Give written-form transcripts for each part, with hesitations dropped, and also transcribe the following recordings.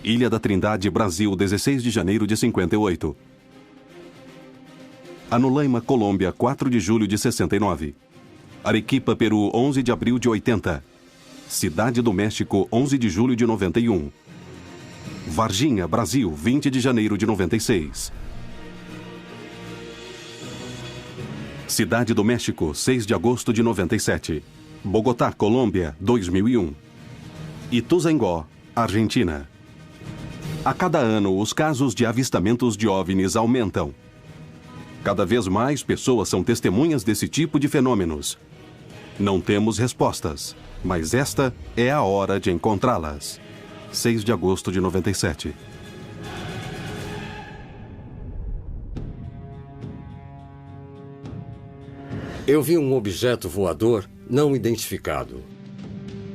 Ilha da Trindade, Brasil, 16 de janeiro de 58. Anulaima, Colômbia, 4 de julho de 69. Arequipa, Peru, 11 de abril de 80. Cidade do México, 11 de julho de 91. Varginha, Brasil, 20 de janeiro de 96. Cidade do México, 6 de agosto de 97. Bogotá, Colômbia, 2001. Ituzaingó, Argentina. A cada ano, os casos de avistamentos de OVNIs aumentam. Cada vez mais pessoas são testemunhas desse tipo de fenômenos. Não temos respostas, mas esta é a hora de encontrá-las. 6 de agosto de 97. Eu vi um objeto voador não identificado.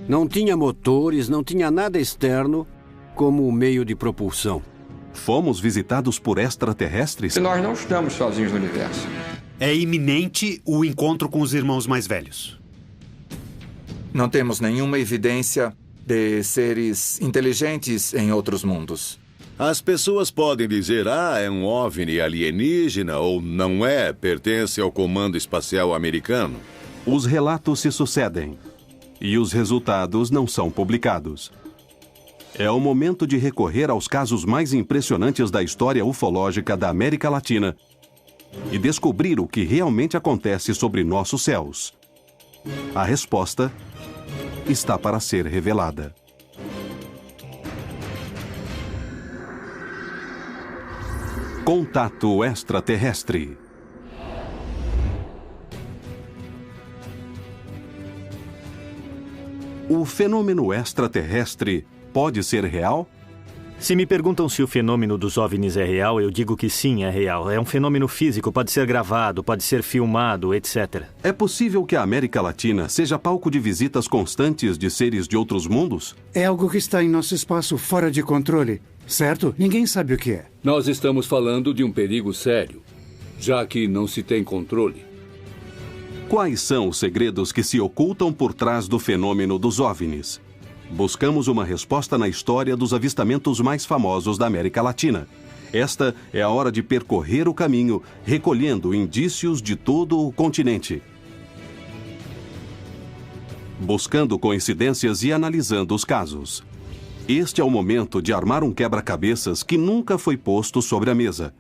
Não tinha motores, não tinha nada externo como meio de propulsão. Fomos visitados por extraterrestres? Nós não estamos sozinhos no universo. É iminente o encontro com os irmãos mais velhos. Não temos nenhuma evidência de seres inteligentes em outros mundos. As pessoas podem dizer, é um OVNI alienígena ou não é, pertence ao Comando Espacial Americano. Os relatos se sucedem e os resultados não são publicados. É o momento de recorrer aos casos mais impressionantes da história ufológica da América Latina e descobrir o que realmente acontece sobre nossos céus. A resposta está para ser revelada. Contato extraterrestre. O fenômeno extraterrestre pode ser real? Se me perguntam se o fenômeno dos OVNIs é real, eu digo que sim, é real. É um fenômeno físico, pode ser gravado, pode ser filmado, etc. É possível que a América Latina seja palco de visitas constantes de seres de outros mundos? É algo que está em nosso espaço fora de controle, certo? Ninguém sabe o que é. Nós estamos falando de um perigo sério, já que não se tem controle. Quais são os segredos que se ocultam por trás do fenômeno dos OVNIs? Buscamos uma resposta na história dos avistamentos mais famosos da América Latina. Esta é a hora de percorrer o caminho, recolhendo indícios de todo o continente. Buscando coincidências e analisando os casos. Este é o momento de armar um quebra-cabeças que nunca foi posto sobre a mesa.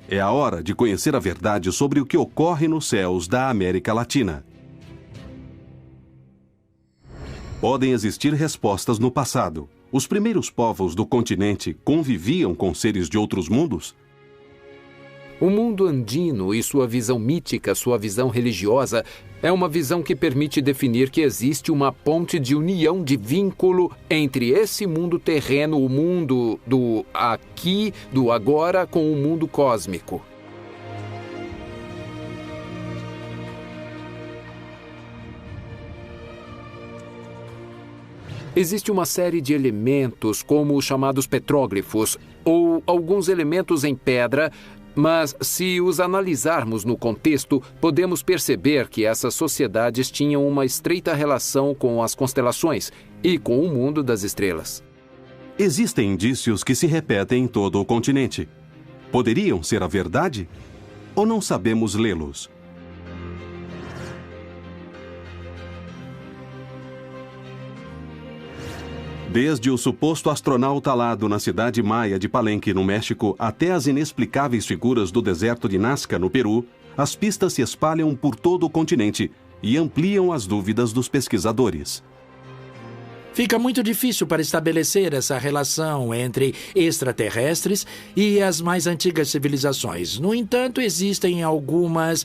É a hora de conhecer a verdade sobre o que ocorre nos céus da América Latina. Podem existir respostas no passado. Os primeiros povos do continente conviviam com seres de outros mundos? O mundo andino e sua visão mítica, sua visão religiosa, é uma visão que permite definir que existe uma ponte de união, de vínculo entre esse mundo terreno, o mundo do aqui, do agora, com o mundo cósmico. Existe uma série de elementos, como os chamados petróglifos, ou alguns elementos em pedra, mas se os analisarmos no contexto, podemos perceber que essas sociedades tinham uma estreita relação com as constelações e com o mundo das estrelas. Existem indícios que se repetem em todo o continente. Poderiam ser a verdade? Ou não sabemos lê-los? Desde o suposto astronauta alado na cidade maia de Palenque, no México, até as inexplicáveis figuras do deserto de Nazca, no Peru, as pistas se espalham por todo o continente e ampliam as dúvidas dos pesquisadores. Fica muito difícil para estabelecer essa relação entre extraterrestres e as mais antigas civilizações. No entanto, existem algumas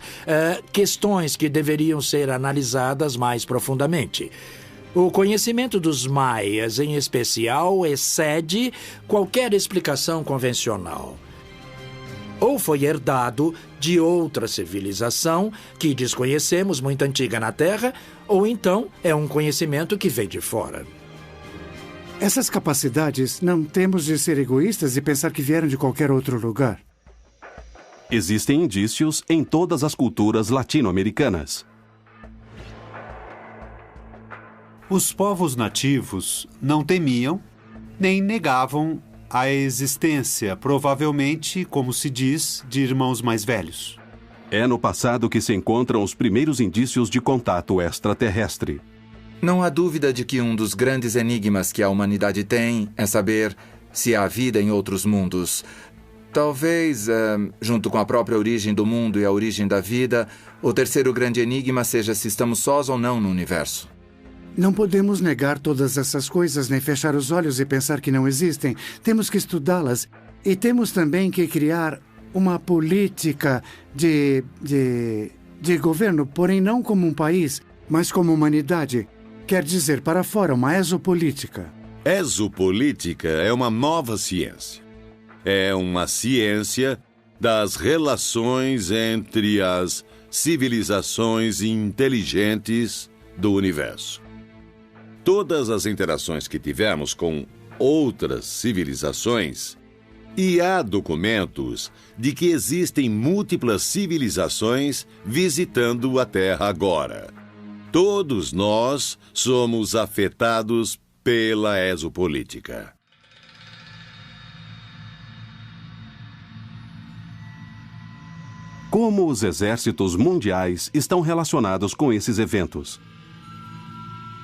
questões que deveriam ser analisadas mais profundamente. O conhecimento dos maias, em especial, excede qualquer explicação convencional. Ou foi herdado de outra civilização que desconhecemos, muito antiga na Terra, ou então é um conhecimento que vem de fora. Essas capacidades não temos de ser egoístas e pensar que vieram de qualquer outro lugar. Existem indícios em todas as culturas latino-americanas. Os povos nativos não temiam nem negavam a existência, provavelmente, como se diz, de irmãos mais velhos. É no passado que se encontram os primeiros indícios de contato extraterrestre. Não há dúvida de que um dos grandes enigmas que a humanidade tem é saber se há vida em outros mundos. Talvez, junto com a própria origem do mundo e a origem da vida, o terceiro grande enigma seja se estamos sós ou não no universo. Não podemos negar todas essas coisas, nem fechar os olhos e pensar que não existem. Temos que estudá-las. E temos também que criar uma política de governo, porém não como um país, mas como humanidade. Quer dizer, para fora, uma exopolítica. Exopolítica é uma nova ciência. É uma ciência das relações entre as civilizações inteligentes do universo. Todas as interações que tivemos com outras civilizações, e há documentos de que existem múltiplas civilizações visitando a Terra agora. Todos nós somos afetados pela exopolítica. Como os exércitos mundiais estão relacionados com esses eventos?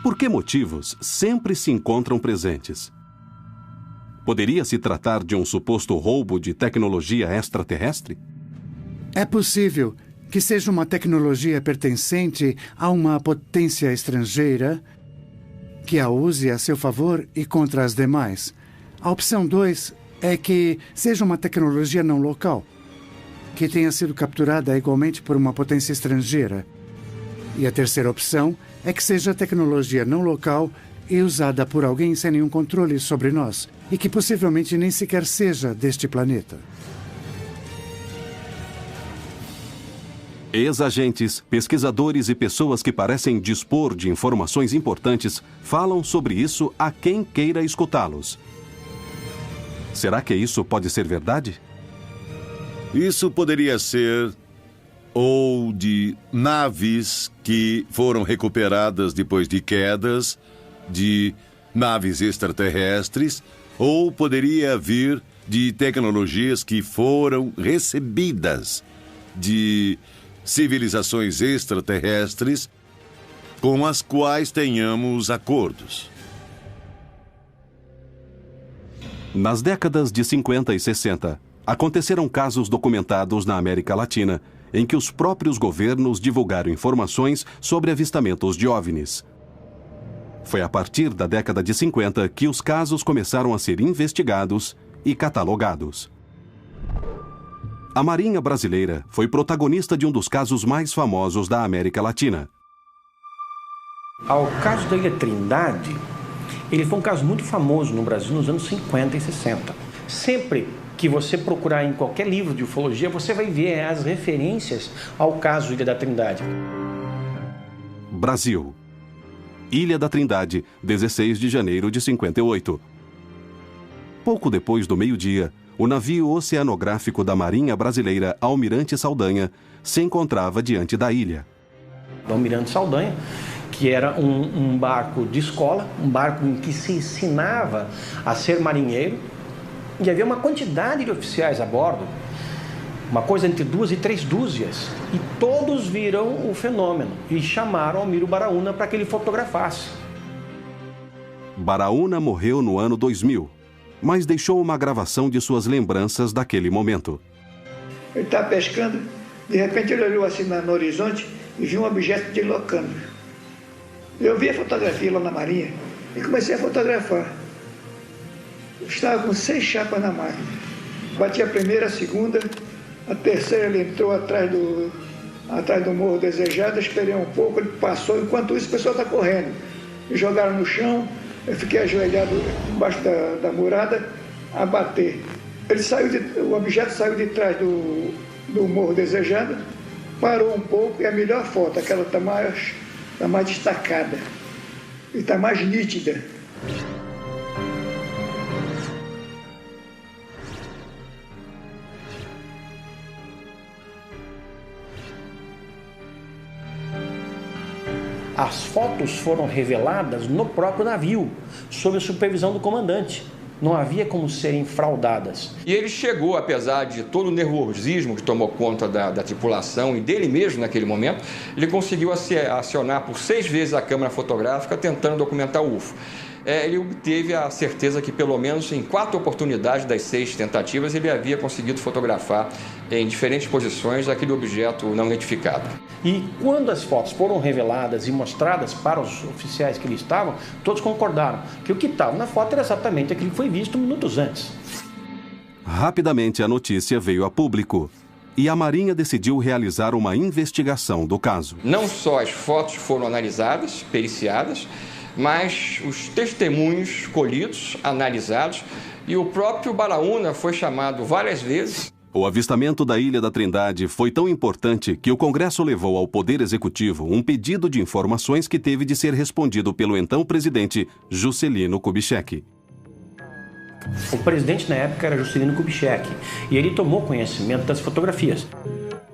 Por que motivos sempre se encontram presentes? Poderia se tratar de um suposto roubo de tecnologia extraterrestre? É possível que seja uma tecnologia pertencente a uma potência estrangeira que a use a seu favor e contra as demais. A opção 2 é que seja uma tecnologia não local, que tenha sido capturada igualmente por uma potência estrangeira. E a terceira opção é que seja tecnologia não local e usada por alguém sem nenhum controle sobre nós, e que possivelmente nem sequer seja deste planeta. Ex-agentes, pesquisadores e pessoas que parecem dispor de informações importantes falam sobre isso a quem queira escutá-los. Será que isso pode ser verdade? Isso poderia ser ou de naves que foram recuperadas depois de quedas, de naves extraterrestres, ou poderia vir de tecnologias que foram recebidas de civilizações extraterrestres com as quais tenhamos acordos. Nas décadas de 50 e 60, aconteceram casos documentados na América Latina em que os próprios governos divulgaram informações sobre avistamentos de OVNIs. Foi a partir da década de 50 que os casos começaram a ser investigados e catalogados. A Marinha Brasileira foi protagonista de um dos casos mais famosos da América Latina. Ao caso da Ilha Trindade, ele foi um caso muito famoso no Brasil nos anos 50 e 60. Sempre que você procurar em qualquer livro de ufologia, você vai ver as referências ao caso Ilha da Trindade. Brasil. Ilha da Trindade, 16 de janeiro de 58. Pouco depois do meio-dia, o navio oceanográfico da Marinha Brasileira Almirante Saldanha se encontrava diante da ilha. O Almirante Saldanha, que era um barco de escola, um barco em que se ensinava a ser marinheiro, e havia uma quantidade de oficiais a bordo, uma coisa entre 2 e 3 dúzias, e todos viram o fenômeno e chamaram Almiro Baraúna para que ele fotografasse. Baraúna morreu no ano 2000, mas deixou uma gravação de suas lembranças daquele momento. Ele estava pescando, de repente ele olhou assim no horizonte e viu um objeto deslocando. Eu vi a fotografia lá na Marinha e comecei a fotografar. Eu estava com 6 chapas na máquina. Bati a primeira, a segunda, a terceira ele entrou atrás do Morro Desejado, esperei um pouco, ele passou, enquanto isso o pessoal está correndo. Me jogaram no chão, eu fiquei ajoelhado embaixo da murada a bater. O objeto saiu de trás do Morro Desejado, parou um pouco e a melhor foto, aquela está mais destacada e está mais nítida. As fotos foram reveladas no próprio navio, sob a supervisão do comandante. não havia como serem fraudadas. E ele chegou, apesar de todo o nervosismo que tomou conta da tripulação e dele mesmo naquele momento, ele conseguiu acionar por 6 vezes a câmera fotográfica tentando documentar o UFO. Ele obteve a certeza que pelo menos em 4 oportunidades das 6 tentativas ele havia conseguido fotografar em diferentes posições aquele objeto não identificado. E quando as fotos foram reveladas e mostradas para os oficiais que ali estavam, todos concordaram que o que estava na foto era exatamente aquilo que foi visto minutos antes. Rapidamente a notícia veio a público e a Marinha decidiu realizar uma investigação do caso. Não só as fotos foram analisadas, periciadas, mas os testemunhos colhidos, analisados, e o próprio Baraúna foi chamado várias vezes. O avistamento da Ilha da Trindade foi tão importante que o Congresso levou ao Poder Executivo um pedido de informações que teve de ser respondido pelo então presidente Juscelino Kubitschek. O presidente na época era Juscelino Kubitschek e ele tomou conhecimento das fotografias.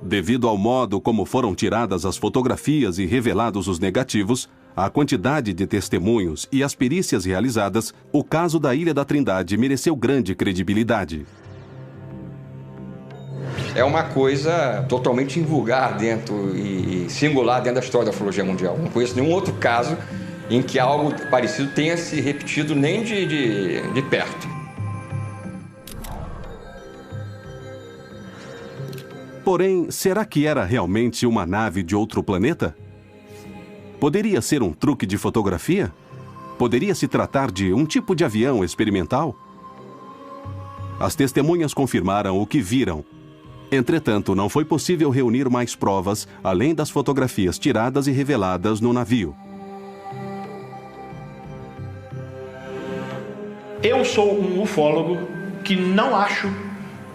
Devido ao modo como foram tiradas as fotografias e revelados os negativos, a quantidade de testemunhos e as perícias realizadas, o caso da Ilha da Trindade mereceu grande credibilidade. É uma coisa totalmente invulgar dentro e singular dentro da história da ufologia mundial. Não conheço nenhum outro caso em que algo parecido tenha se repetido nem de perto. Porém, será que era realmente uma nave de outro planeta? Poderia ser um truque de fotografia? Poderia se tratar de um tipo de avião experimental? As testemunhas confirmaram o que viram. Entretanto, não foi possível reunir mais provas, além das fotografias tiradas e reveladas no navio. Eu sou um ufólogo que não acho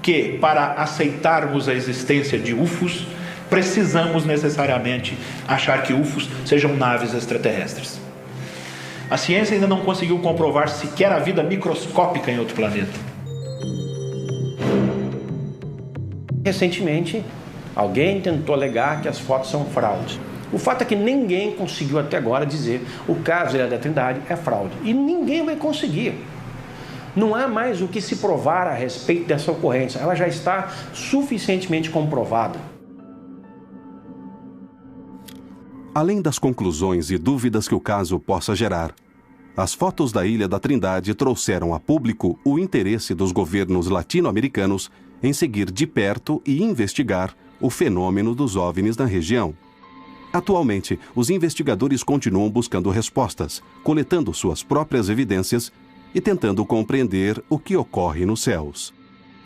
que, para aceitarmos a existência de UFOs, precisamos necessariamente achar que UFOs sejam naves extraterrestres. A ciência ainda não conseguiu comprovar sequer a vida microscópica em outro planeta. Recentemente, alguém tentou alegar que as fotos são fraude. O fato é que ninguém conseguiu até agora dizer o caso da Ilha da Trindade é fraude. E ninguém vai conseguir. Não há mais o que se provar a respeito dessa ocorrência. Ela já está suficientemente comprovada. Além das conclusões e dúvidas que o caso possa gerar, as fotos da Ilha da Trindade trouxeram a público o interesse dos governos latino-americanos em seguir de perto e investigar o fenômeno dos OVNIs na região. Atualmente, os investigadores continuam buscando respostas, coletando suas próprias evidências e tentando compreender o que ocorre nos céus.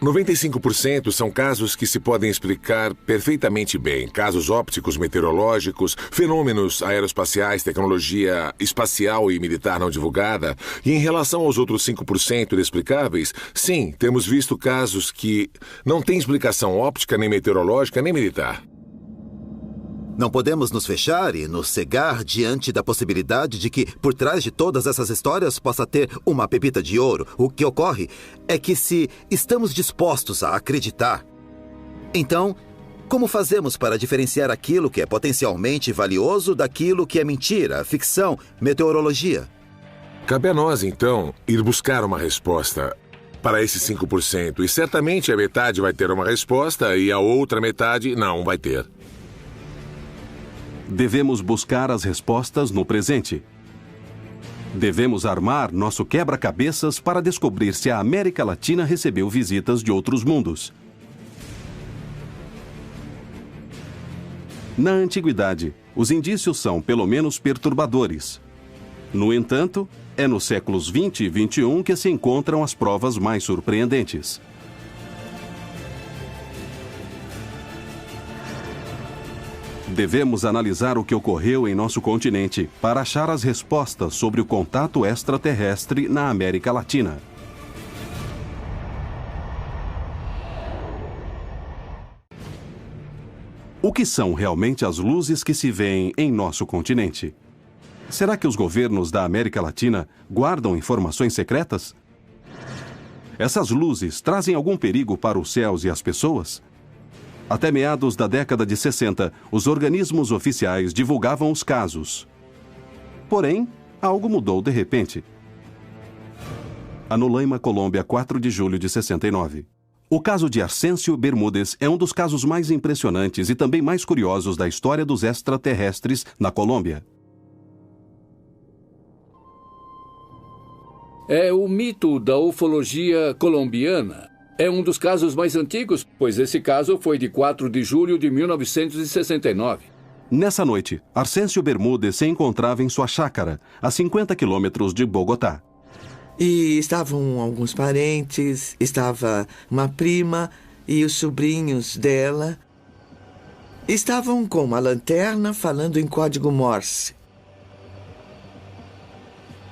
95% são casos que se podem explicar perfeitamente bem. Casos ópticos, meteorológicos, fenômenos aeroespaciais, tecnologia espacial e militar não divulgada. E em relação aos outros 5% inexplicáveis, sim, temos visto casos que não têm explicação óptica, nem meteorológica, nem militar. Não podemos nos fechar e nos cegar diante da possibilidade de que, por trás de todas essas histórias, possa ter uma pepita de ouro. O que ocorre é que, se estamos dispostos a acreditar, então, como fazemos para diferenciar aquilo que é potencialmente valioso daquilo que é mentira, ficção, meteorologia? Cabe a nós, então, ir buscar uma resposta para esses 5%. E certamente a metade vai ter uma resposta e a outra metade não vai ter. Devemos buscar as respostas no presente. Devemos armar nosso quebra-cabeças para descobrir se a América Latina recebeu visitas de outros mundos. Na antiguidade, os indícios são pelo menos perturbadores. No entanto, é nos séculos 20 e 21 que se encontram as provas mais surpreendentes. Devemos analisar o que ocorreu em nosso continente para achar as respostas sobre o contato extraterrestre na América Latina. O que são realmente as luzes que se veem em nosso continente? Será que os governos da América Latina guardam informações secretas? Essas luzes trazem algum perigo para os céus e as pessoas? Até meados da década de 60, os organismos oficiais divulgavam os casos. Porém, algo mudou de repente. Anulaima, Colômbia, 4 de julho de 69. O caso de Arcêncio Bermúdez é um dos casos mais impressionantes e também mais curiosos da história dos extraterrestres na Colômbia. É o mito da ufologia colombiana. É um dos casos mais antigos, pois esse caso foi de 4 de julho de 1969. Nessa noite, Arcêncio Bermúdez se encontrava em sua chácara, a 50 quilômetros de Bogotá. E estavam alguns parentes, estava uma prima e os sobrinhos dela. Estavam com uma lanterna falando em código Morse.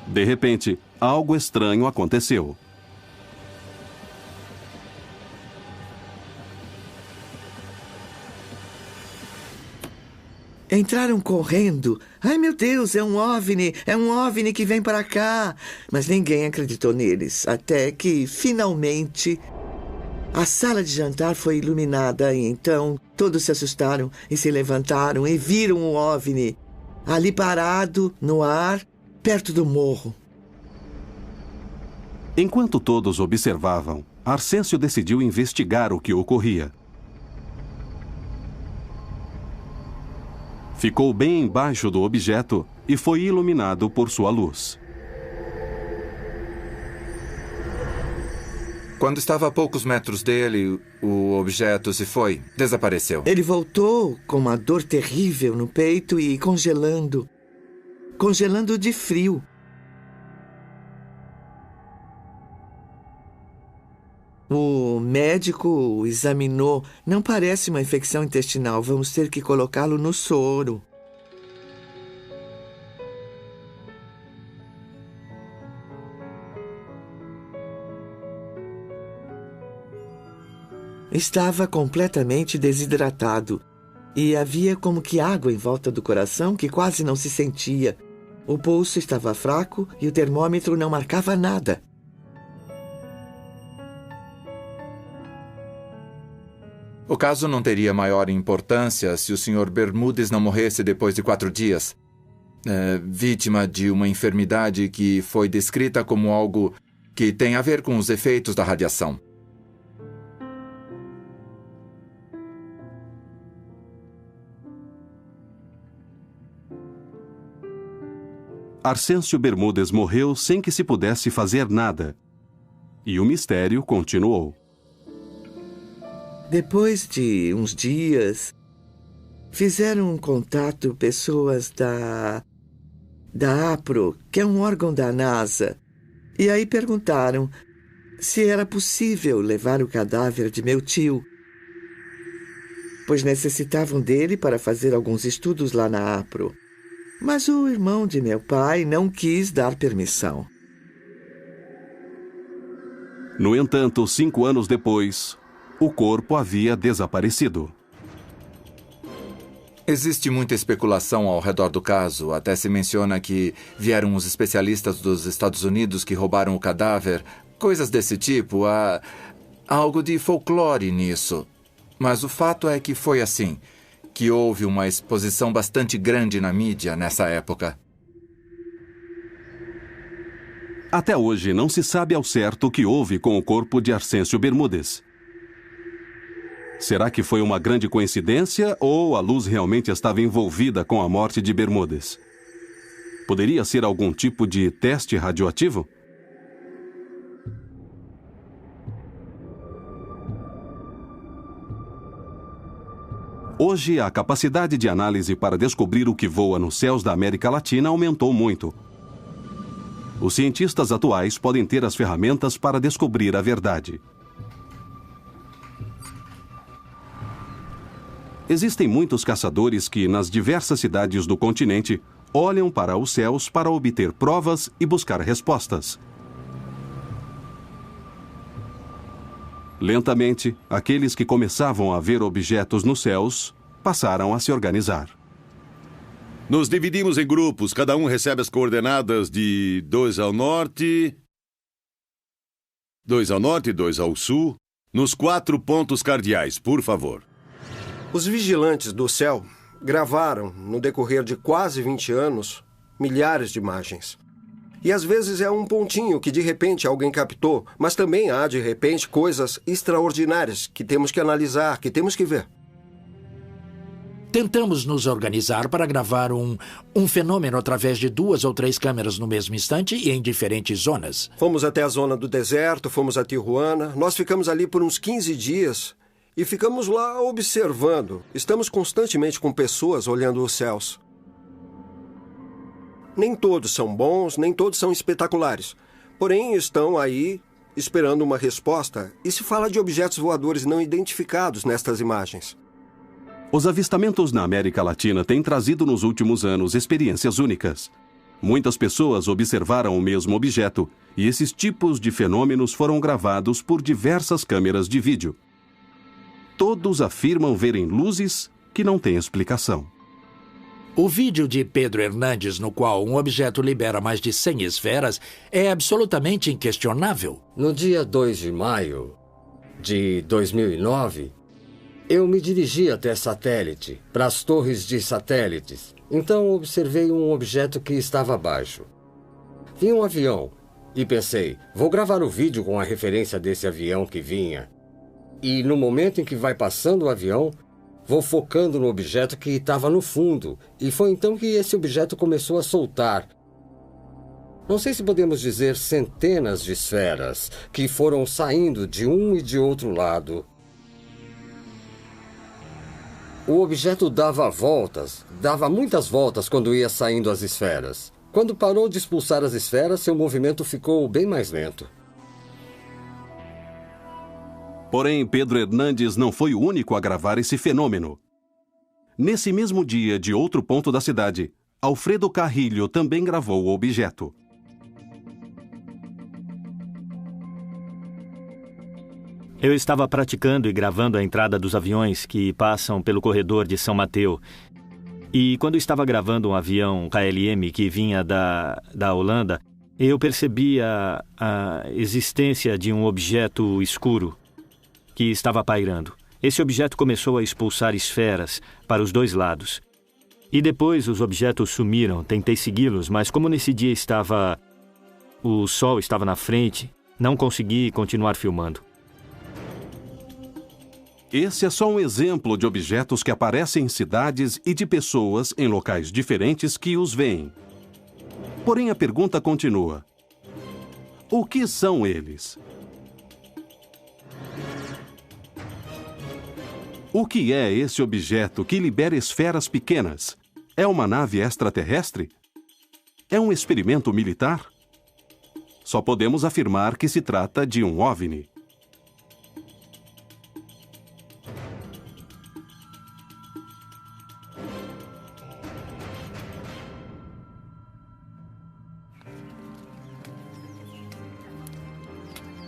De repente, algo estranho aconteceu. Entraram correndo. Ai, meu Deus, é um OVNI que vem para cá. Mas ninguém acreditou neles, até que, finalmente, a sala de jantar foi iluminada e então todos se assustaram e se levantaram e viram um OVNI ali parado, no ar, perto do morro. Enquanto todos observavam, Arcêncio decidiu investigar o que ocorria. Ficou bem embaixo do objeto e foi iluminado por sua luz. Quando estava a poucos metros dele, o objeto se foi, desapareceu. Ele voltou com uma dor terrível no peito e congelando de frio. O médico o examinou. Não parece uma infecção intestinal. Vamos ter que colocá-lo no soro. Estava completamente desidratado. E havia como que água em volta do coração que quase não se sentia. O pulso estava fraco e o termômetro não marcava nada. O caso não teria maior importância se o Sr. Bermúdez não morresse depois de 4 dias. Vítima de uma enfermidade que foi descrita como algo que tem a ver com os efeitos da radiação. Arcêncio Bermúdez morreu sem que se pudesse fazer nada. E o mistério continuou. Depois de uns dias, fizeram um contato pessoas da APRO, que é um órgão da NASA. E aí perguntaram se era possível levar o cadáver de meu tio, pois necessitavam dele para fazer alguns estudos lá na APRO. Mas o irmão de meu pai não quis dar permissão. No entanto, 5 anos depois, o corpo havia desaparecido. Existe muita especulação ao redor do caso. Até se menciona que vieram os especialistas dos Estados Unidos que roubaram o cadáver. Coisas desse tipo. Há algo de folclore nisso. Mas o fato é que foi assim, que houve uma exposição bastante grande na mídia nessa época. Até hoje não se sabe ao certo o que houve com o corpo de Arcêncio Bermúdez. Será que foi uma grande coincidência ou a luz realmente estava envolvida com a morte de Bermúdez? Poderia ser algum tipo de teste radioativo? Hoje, a capacidade de análise para descobrir o que voa nos céus da América Latina aumentou muito. Os cientistas atuais podem ter as ferramentas para descobrir a verdade. Existem muitos caçadores que, nas diversas cidades do continente, olham para os céus para obter provas e buscar respostas. Lentamente, aqueles que começavam a ver objetos nos céus passaram a se organizar. Nos dividimos em grupos, cada um recebe as coordenadas de 2 ao norte, 2 ao sul, nos 4 pontos cardeais, por favor. Os vigilantes do céu gravaram, no decorrer de quase 20 anos, milhares de imagens. E às vezes é um pontinho que de repente alguém captou, mas também há de repente coisas extraordinárias que temos que analisar, que temos que ver. Tentamos nos organizar para gravar um fenômeno através de 2 ou 3 câmeras no mesmo instante e em diferentes zonas. Fomos até a zona do deserto, fomos a Tijuana. Nós ficamos ali por uns 15 dias e ficamos lá observando. Estamos constantemente com pessoas olhando os céus. Nem todos são bons, nem todos são espetaculares. Porém, estão aí esperando uma resposta e se fala de objetos voadores não identificados nestas imagens. Os avistamentos na América Latina têm trazido nos últimos anos experiências únicas. Muitas pessoas observaram o mesmo objeto e esses tipos de fenômenos foram gravados por diversas câmeras de vídeo. Todos afirmam verem luzes que não têm explicação. O vídeo de Pedro Hernandes, no qual um objeto libera mais de 100 esferas, é absolutamente inquestionável. No dia 2 de maio de 2009, eu me dirigi até satélite, para as torres de satélites. Então observei um objeto que estava abaixo. Vi um avião e pensei, vou gravar o vídeo com a referência desse avião que vinha. E no momento em que vai passando o avião, vou focando no objeto que estava no fundo. E foi então que esse objeto começou a soltar. Não sei se podemos dizer centenas de esferas que foram saindo de um e de outro lado. O objeto dava voltas, dava muitas voltas quando ia saindo as esferas. Quando parou de expulsar as esferas, seu movimento ficou bem mais lento. Porém, Pedro Hernandes não foi o único a gravar esse fenômeno. Nesse mesmo dia, de outro ponto da cidade, Alfredo Carrillo também gravou o objeto. Eu estava praticando e gravando a entrada dos aviões que passam pelo corredor de São Mateu. E quando estava gravando um avião KLM que vinha da Holanda, eu percebi a existência de um objeto escuro que estava pairando. Esse objeto começou a expulsar esferas para os 2 lados. E depois os objetos sumiram. Tentei segui-los, mas como nesse dia o sol estava na frente, não consegui continuar filmando. Esse é só um exemplo de objetos que aparecem em cidades e de pessoas em locais diferentes que os veem. Porém, a pergunta continua. O que são eles? O que é esse objeto que libera esferas pequenas? É uma nave extraterrestre? É um experimento militar? Só podemos afirmar que se trata de um OVNI.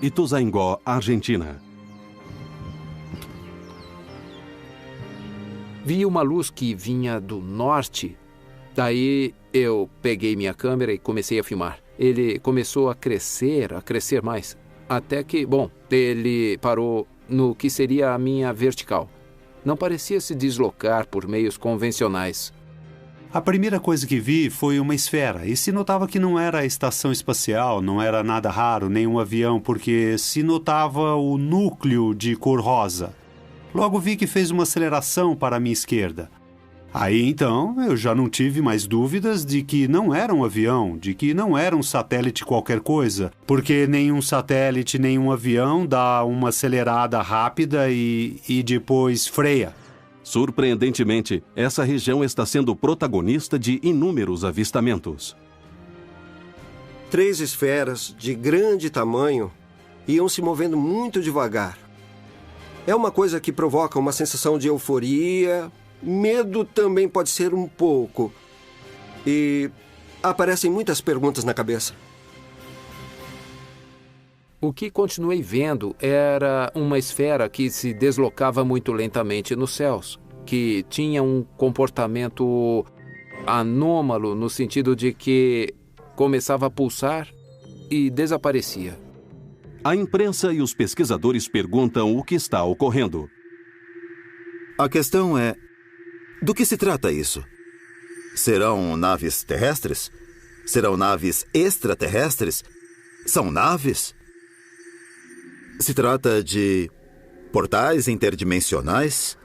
Ituzaingó, Argentina. Vi uma luz que vinha do norte. Daí eu peguei minha câmera e comecei a filmar. Ele começou a crescer mais. Até que, ele parou no que seria a minha vertical. Não parecia se deslocar por meios convencionais. A primeira coisa que vi foi uma esfera, e se notava que não era a estação espacial, não era nada raro, nem um avião, porque se notava o núcleo de cor rosa. Logo vi que fez uma aceleração para a minha esquerda. Aí então eu já não tive mais dúvidas de que não era um avião, de que não era um satélite qualquer coisa, porque nenhum satélite, nenhum avião dá uma acelerada rápida e depois freia. Surpreendentemente, essa região está sendo protagonista de inúmeros avistamentos. 3 esferas de grande tamanho iam se movendo muito devagar. É uma coisa que provoca uma sensação de euforia, medo também pode ser um pouco. E aparecem muitas perguntas na cabeça. O que continuei vendo era uma esfera que se deslocava muito lentamente nos céus, que tinha um comportamento anômalo no sentido de que começava a pulsar e desaparecia. A imprensa e os pesquisadores perguntam o que está ocorrendo. A questão é, do que se trata isso? Serão naves terrestres? Serão naves extraterrestres? São naves? Se trata de portais interdimensionais?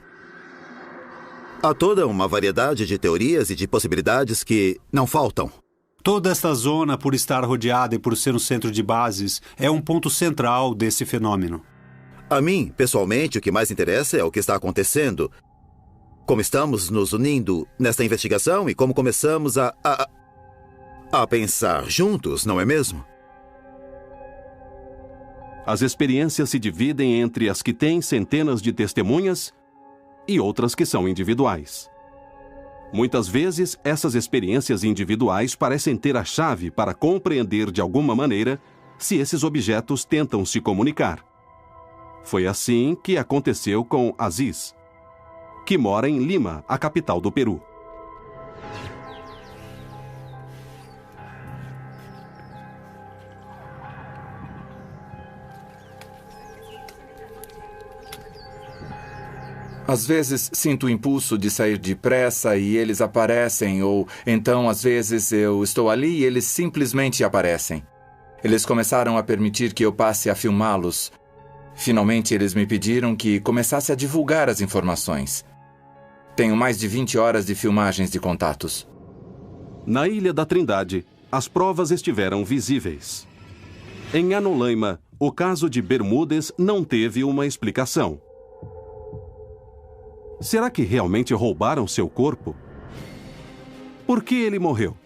Há toda uma variedade de teorias e de possibilidades que não faltam. Toda esta zona, por estar rodeada e por ser um centro de bases, é um ponto central desse fenômeno. A mim, pessoalmente, o que mais interessa é o que está acontecendo. Como estamos nos unindo nesta investigação e como começamos a pensar juntos, não é mesmo? As experiências se dividem entre as que têm centenas de testemunhas e outras que são individuais. Muitas vezes, essas experiências individuais parecem ter a chave para compreender de alguma maneira se esses objetos tentam se comunicar. Foi assim que aconteceu com Aziz, que mora em Lima, a capital do Peru. Às vezes sinto o impulso de sair depressa e eles aparecem, ou então às vezes eu estou ali e eles simplesmente aparecem. Eles começaram a permitir que eu passe a filmá-los. Finalmente eles me pediram que começasse a divulgar as informações. Tenho mais de 20 horas de filmagens de contatos. Na Ilha da Trindade, as provas estiveram visíveis. Em Anolaima, o caso de Bermúdez não teve uma explicação. Será que realmente roubaram seu corpo? Por que ele morreu?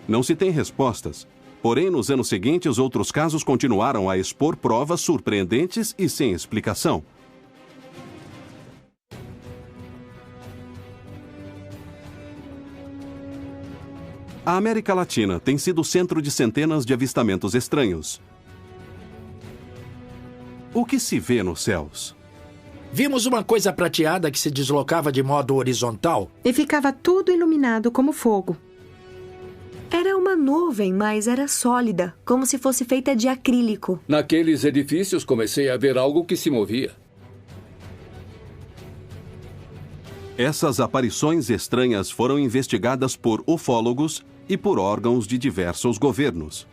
Não se tem respostas. Porém, nos anos seguintes, outros casos continuaram a expor provas surpreendentes e sem explicação. A América Latina tem sido centro de centenas de avistamentos estranhos. O que se vê nos céus? Vimos uma coisa prateada que se deslocava de modo horizontal. E ficava tudo iluminado como fogo. Era uma nuvem, mas era sólida, como se fosse feita de acrílico. Naqueles edifícios comecei a ver algo que se movia. Essas aparições estranhas foram investigadas por ufólogos e por órgãos de diversos governos.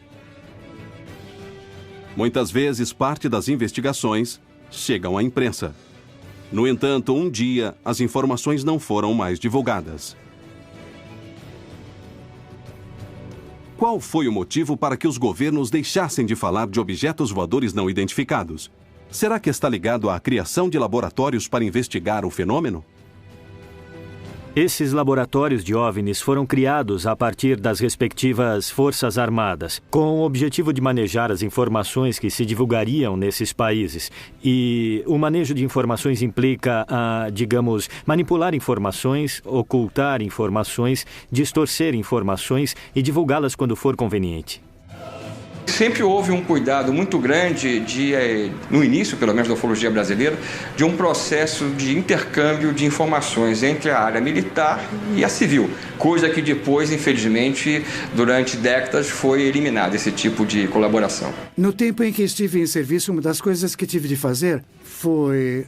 Muitas vezes, parte das investigações chegam à imprensa. No entanto, um dia, as informações não foram mais divulgadas. Qual foi o motivo para que os governos deixassem de falar de objetos voadores não identificados? Será que está ligado à criação de laboratórios para investigar o fenômeno? Esses laboratórios de OVNIs foram criados a partir das respectivas Forças Armadas, com o objetivo de manejar as informações que se divulgariam nesses países. E o manejo de informações implica, digamos, manipular informações, ocultar informações, distorcer informações e divulgá-las quando for conveniente. Sempre houve um cuidado muito grande, no início, pelo menos da ufologia brasileira, de um processo de intercâmbio de informações entre a área militar e a civil, coisa que depois, infelizmente, durante décadas foi eliminada, esse tipo de colaboração. No tempo em que estive em serviço, uma das coisas que tive de fazer foi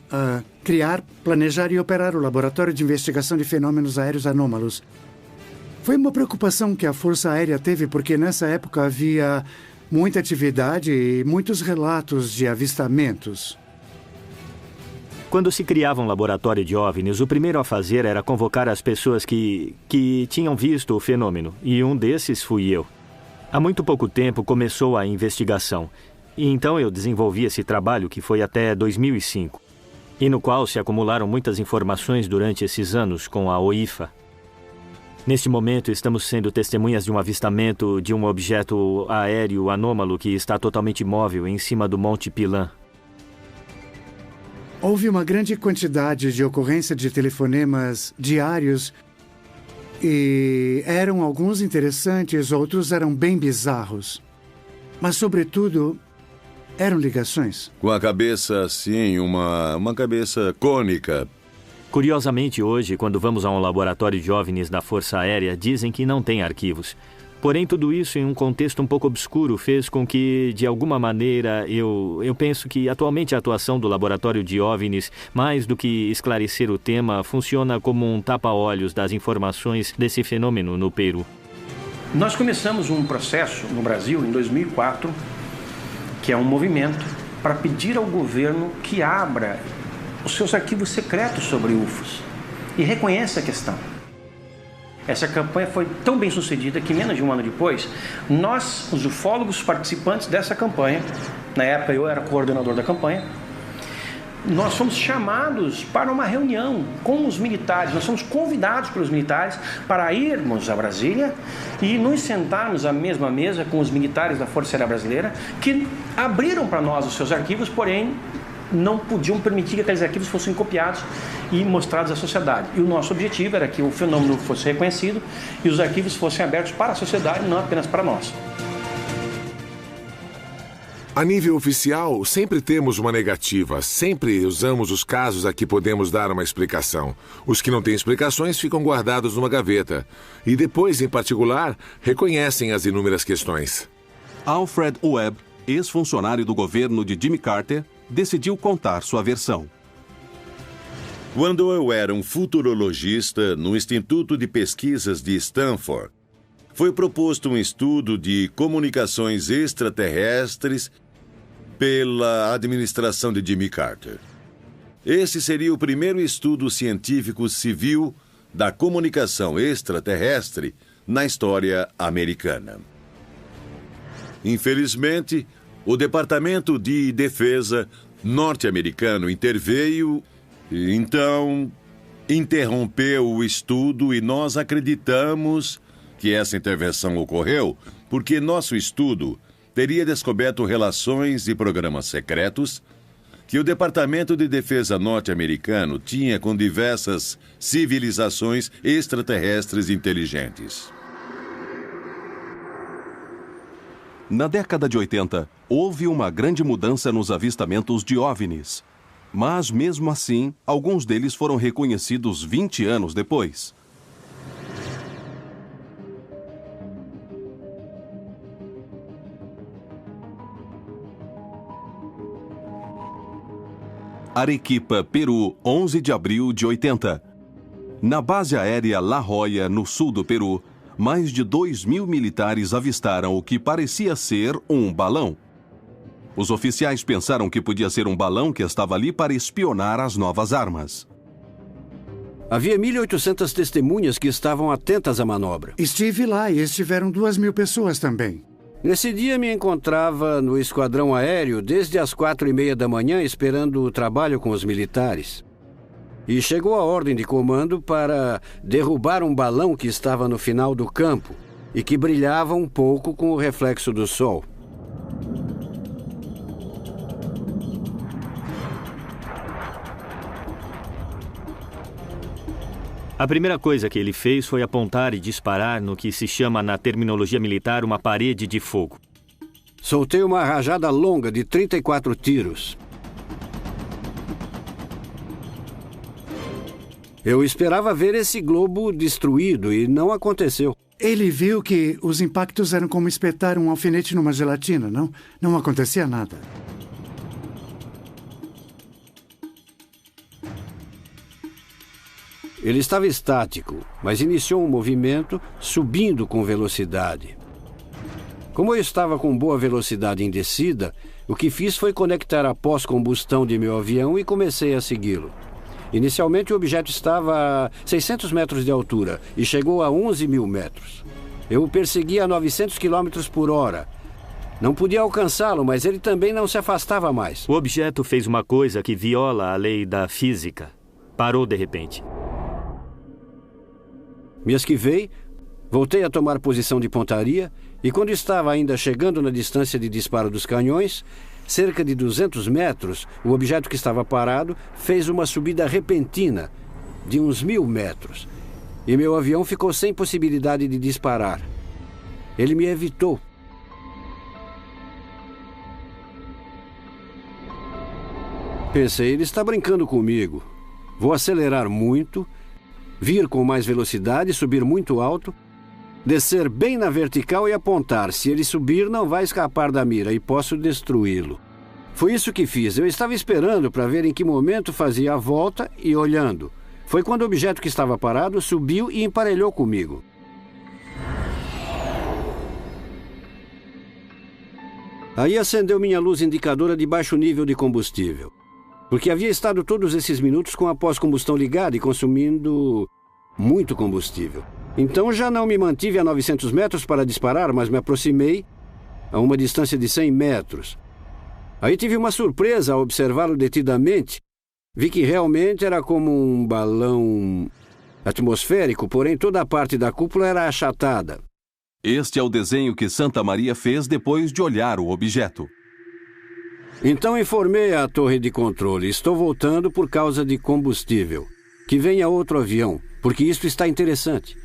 criar, planejar e operar o Laboratório de Investigação de Fenômenos Aéreos Anômalos. Foi uma preocupação que a Força Aérea teve, porque nessa época havia muita atividade e muitos relatos de avistamentos. Quando se criava um laboratório de OVNIs, o primeiro a fazer era convocar as pessoas que tinham visto o fenômeno, e um desses fui eu. Há muito pouco tempo começou a investigação, e então eu desenvolvi esse trabalho que foi até 2005, e no qual se acumularam muitas informações durante esses anos com a OIFA. Neste momento, estamos sendo testemunhas de um avistamento de um objeto aéreo anômalo que está totalmente imóvel em cima do Monte Pilã. Houve uma grande quantidade de ocorrência de telefonemas diários e eram alguns interessantes, outros eram bem bizarros. Mas, sobretudo, eram ligações. Com a cabeça assim, uma cabeça cônica. Curiosamente, hoje, quando vamos a um laboratório de OVNIs da Força Aérea, dizem que não tem arquivos. Porém, tudo isso em um contexto um pouco obscuro fez com que, de alguma maneira, eu penso que atualmente a atuação do laboratório de OVNIs, mais do que esclarecer o tema, funciona como um tapa-olhos das informações desse fenômeno no Peru. Nós começamos um processo no Brasil em 2004, que é um movimento para pedir ao governo que abra os seus arquivos secretos sobre UFOs e reconheça a questão. Essa campanha foi tão bem sucedida que menos de um ano depois, nós, os ufólogos participantes dessa campanha, na época eu era coordenador da campanha, nós fomos chamados para uma reunião com os militares, nós fomos convidados pelos militares para irmos a Brasília e nos sentarmos à mesma mesa com os militares da Força Aérea Brasileira, que abriram para nós os seus arquivos, porém não podiam permitir que aqueles arquivos fossem copiados e mostrados à sociedade. E o nosso objetivo era que o fenômeno fosse reconhecido e os arquivos fossem abertos para a sociedade, não apenas para nós. A nível oficial, sempre temos uma negativa, sempre usamos os casos a que podemos dar uma explicação. Os que não têm explicações ficam guardados numa gaveta. E depois, em particular, reconhecem as inúmeras questões. Alfred Webb, ex-funcionário do governo de Jimmy Carter, decidiu contar sua versão. Quando eu era um futurologista no Instituto de Pesquisas de Stanford, foi proposto um estudo de comunicações extraterrestres pela administração de Jimmy Carter. Esse seria o primeiro estudo científico civil da comunicação extraterrestre na história americana. Infelizmente, o Departamento de Defesa norte-americano interveio e, então, interrompeu o estudo e nós acreditamos que essa intervenção ocorreu porque nosso estudo teria descoberto relações e programas secretos que o Departamento de Defesa norte-americano tinha com diversas civilizações extraterrestres inteligentes. Na década de 80, houve uma grande mudança nos avistamentos de OVNIs. Mas, mesmo assim, alguns deles foram reconhecidos 20 anos depois. Arequipa, Peru, 11 de abril de 80. Na base aérea La Joya, no sul do Peru, mais de 2.000 militares avistaram o que parecia ser um balão. Os oficiais pensaram que podia ser um balão que estava ali para espionar as novas armas. Havia 1.800 testemunhas que estavam atentas à manobra. Estive lá e estiveram 2.000 pessoas também. Nesse dia me encontrava no esquadrão aéreo desde as 4:30 da manhã esperando o trabalho com os militares. E chegou a ordem de comando para derrubar um balão que estava no final do campo e que brilhava um pouco com o reflexo do sol. A primeira coisa que ele fez foi apontar e disparar no que se chama na terminologia militar uma parede de fogo. Soltei uma rajada longa de 34 tiros. Eu esperava ver esse globo destruído e não aconteceu. Ele viu que os impactos eram como espetar um alfinete numa gelatina, não? Não acontecia nada. Ele estava estático, mas iniciou um movimento subindo com velocidade. Como eu estava com boa velocidade em descida, o que fiz foi conectar a pós-combustão de meu avião e comecei a segui-lo. Inicialmente, o objeto estava a 600 metros de altura e chegou a 11.000 metros. Eu o persegui a 900 km por hora. Não podia alcançá-lo, mas ele também não se afastava mais. O objeto fez uma coisa que viola a lei da física. Parou de repente. Me esquivei, voltei a tomar posição de pontaria e quando estava ainda chegando na distância de disparo dos canhões, cerca de 200 metros, o objeto que estava parado fez uma subida repentina de uns 1.000 metros e meu avião ficou sem possibilidade de disparar. Ele me evitou. Pensei, ele está brincando comigo. Vou acelerar muito, vir com mais velocidade, subir muito alto, descer bem na vertical e apontar. Se ele subir, não vai escapar da mira e posso destruí-lo. Foi isso que fiz. Eu estava esperando para ver em que momento fazia a volta e olhando. Foi quando o objeto que estava parado subiu e emparelhou comigo. Aí acendeu minha luz indicadora de baixo nível de combustível, porque havia estado todos esses minutos com a pós-combustão ligada e consumindo muito combustível. Então já não me mantive a 900 metros para disparar, mas me aproximei a uma distância de 100 metros. Aí tive uma surpresa ao observá-lo detidamente. Vi que realmente era como um balão atmosférico, porém toda a parte da cúpula era achatada. Este é o desenho que Santa Maria fez depois de olhar o objeto. Então informei à torre de controle. Estou voltando por causa de combustível. Que venha outro avião, porque isto está interessante.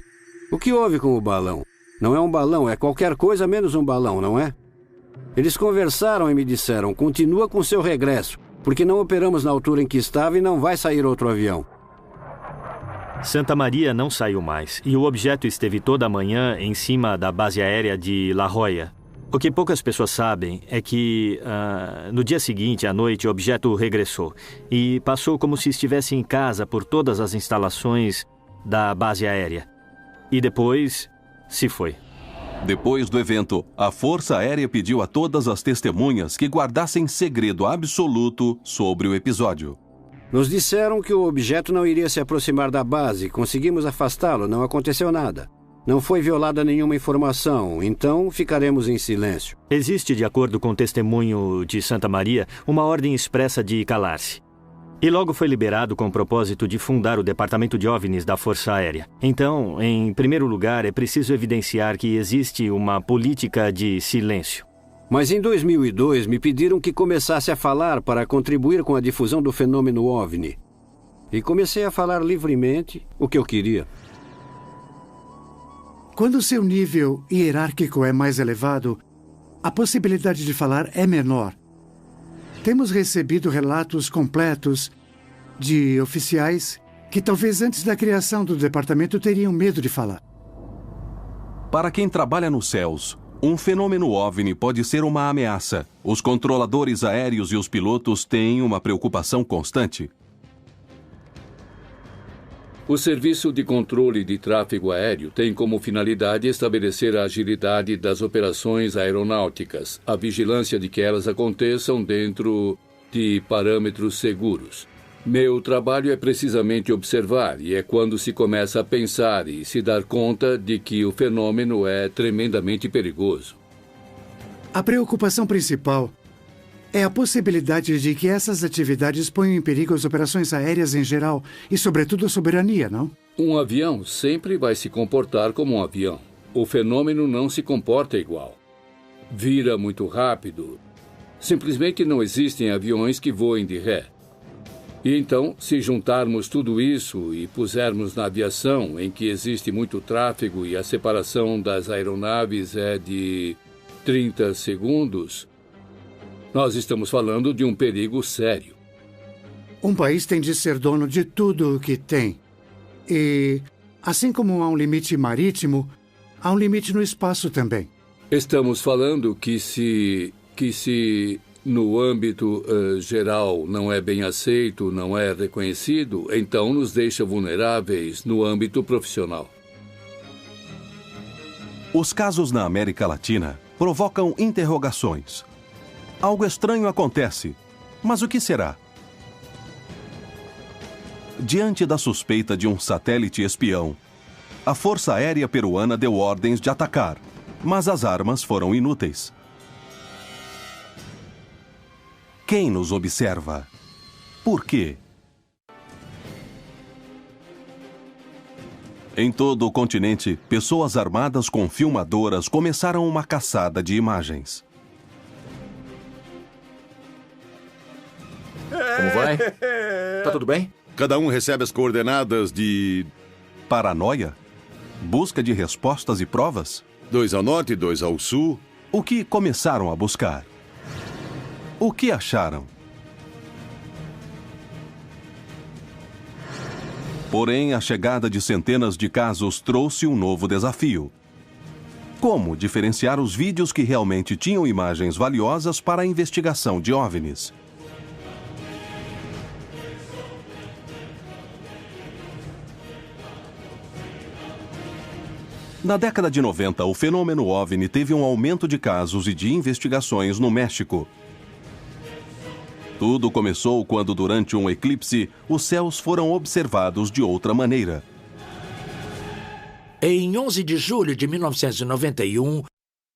O que houve com o balão? Não é um balão, é qualquer coisa menos um balão, não é? Eles conversaram e me disseram, continua com seu regresso, porque não operamos na altura em que estava e não vai sair outro avião. Santa Maria não saiu mais, e o objeto esteve toda a manhã em cima da base aérea de La Jolla. O que poucas pessoas sabem é que, no dia seguinte, à noite, o objeto regressou e passou como se estivesse em casa por todas as instalações da base aérea. E depois, se foi. Depois do evento, a Força Aérea pediu a todas as testemunhas que guardassem segredo absoluto sobre o episódio. Nos disseram que o objeto não iria se aproximar da base. Conseguimos afastá-lo, não aconteceu nada. Não foi violada nenhuma informação, então ficaremos em silêncio. Existe, de acordo com o testemunho de Santa Maria, uma ordem expressa de calar-se. E logo foi liberado com o propósito de fundar o Departamento de OVNIs da Força Aérea. Então, em primeiro lugar, é preciso evidenciar que existe uma política de silêncio. Mas em 2002 me pediram que começasse a falar para contribuir com a difusão do fenômeno OVNI. E comecei a falar livremente o que eu queria. Quando seu nível hierárquico é mais elevado, a possibilidade de falar é menor. Temos recebido relatos completos de oficiais que talvez antes da criação do departamento teriam medo de falar. Para quem trabalha nos céus, um fenômeno OVNI pode ser uma ameaça. Os controladores aéreos e os pilotos têm uma preocupação constante. O Serviço de Controle de Tráfego Aéreo tem como finalidade estabelecer a agilidade das operações aeronáuticas, a vigilância de que elas aconteçam dentro de parâmetros seguros. Meu trabalho é precisamente observar, e é quando se começa a pensar e se dar conta de que o fenômeno é tremendamente perigoso. A preocupação principal é a possibilidade de que essas atividades ponham em perigo as operações aéreas em geral e, sobretudo, a soberania, não? Um avião sempre vai se comportar como um avião. O fenômeno não se comporta igual. Vira muito rápido. Simplesmente não existem aviões que voem de ré. E então, se juntarmos tudo isso e pusermos na aviação, em que existe muito tráfego e a separação das aeronaves é de 30 segundos... nós estamos falando de um perigo sério. Um país tem de ser dono de tudo o que tem. E, assim como há um limite marítimo, há um limite no espaço também. Estamos falando que se no âmbito geral não é bem aceito, não é reconhecido, então nos deixa vulneráveis no âmbito profissional. Os casos na América Latina provocam interrogações. Algo estranho acontece. Mas o que será? Diante da suspeita de um satélite espião, a Força Aérea Peruana deu ordens de atacar, mas as armas foram inúteis. Quem nos observa? Por quê? Em todo o continente, pessoas armadas com filmadoras começaram uma caçada de imagens. Como vai? Tá tudo bem? Cada um recebe as coordenadas de... Paranoia? Busca de respostas e provas? 2 ao norte e 2 ao sul. O que começaram a buscar? O que acharam? Porém, a chegada de centenas de casos trouxe um novo desafio. Como diferenciar os vídeos que realmente tinham imagens valiosas para a investigação de OVNIs? Na década de 90, o fenômeno OVNI teve um aumento de casos e de investigações no México. Tudo começou quando, durante um eclipse, os céus foram observados de outra maneira. Em 11 de julho de 1991,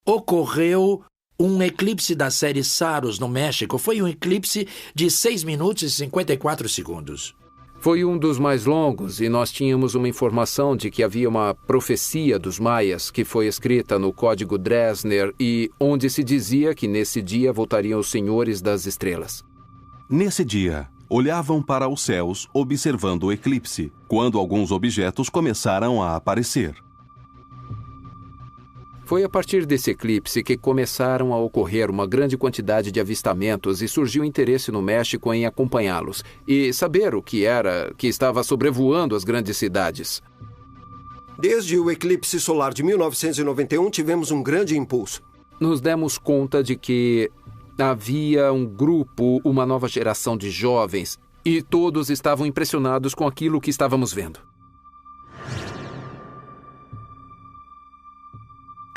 ocorreu um eclipse da série Saros no México. Foi um eclipse de 6 minutos e 54 segundos. Foi um dos mais longos e nós tínhamos uma informação de que havia uma profecia dos maias que foi escrita no Código Dresner e onde se dizia que nesse dia voltariam os senhores das estrelas. Nesse dia, olhavam para os céus observando o eclipse, quando alguns objetos começaram a aparecer. Foi a partir desse eclipse que começaram a ocorrer uma grande quantidade de avistamentos e surgiu interesse no México em acompanhá-los e saber o que era que estava sobrevoando as grandes cidades. Desde o eclipse solar de 1991, tivemos um grande impulso. Nos demos conta de que havia um grupo, uma nova geração de jovens, e todos estavam impressionados com aquilo que estávamos vendo.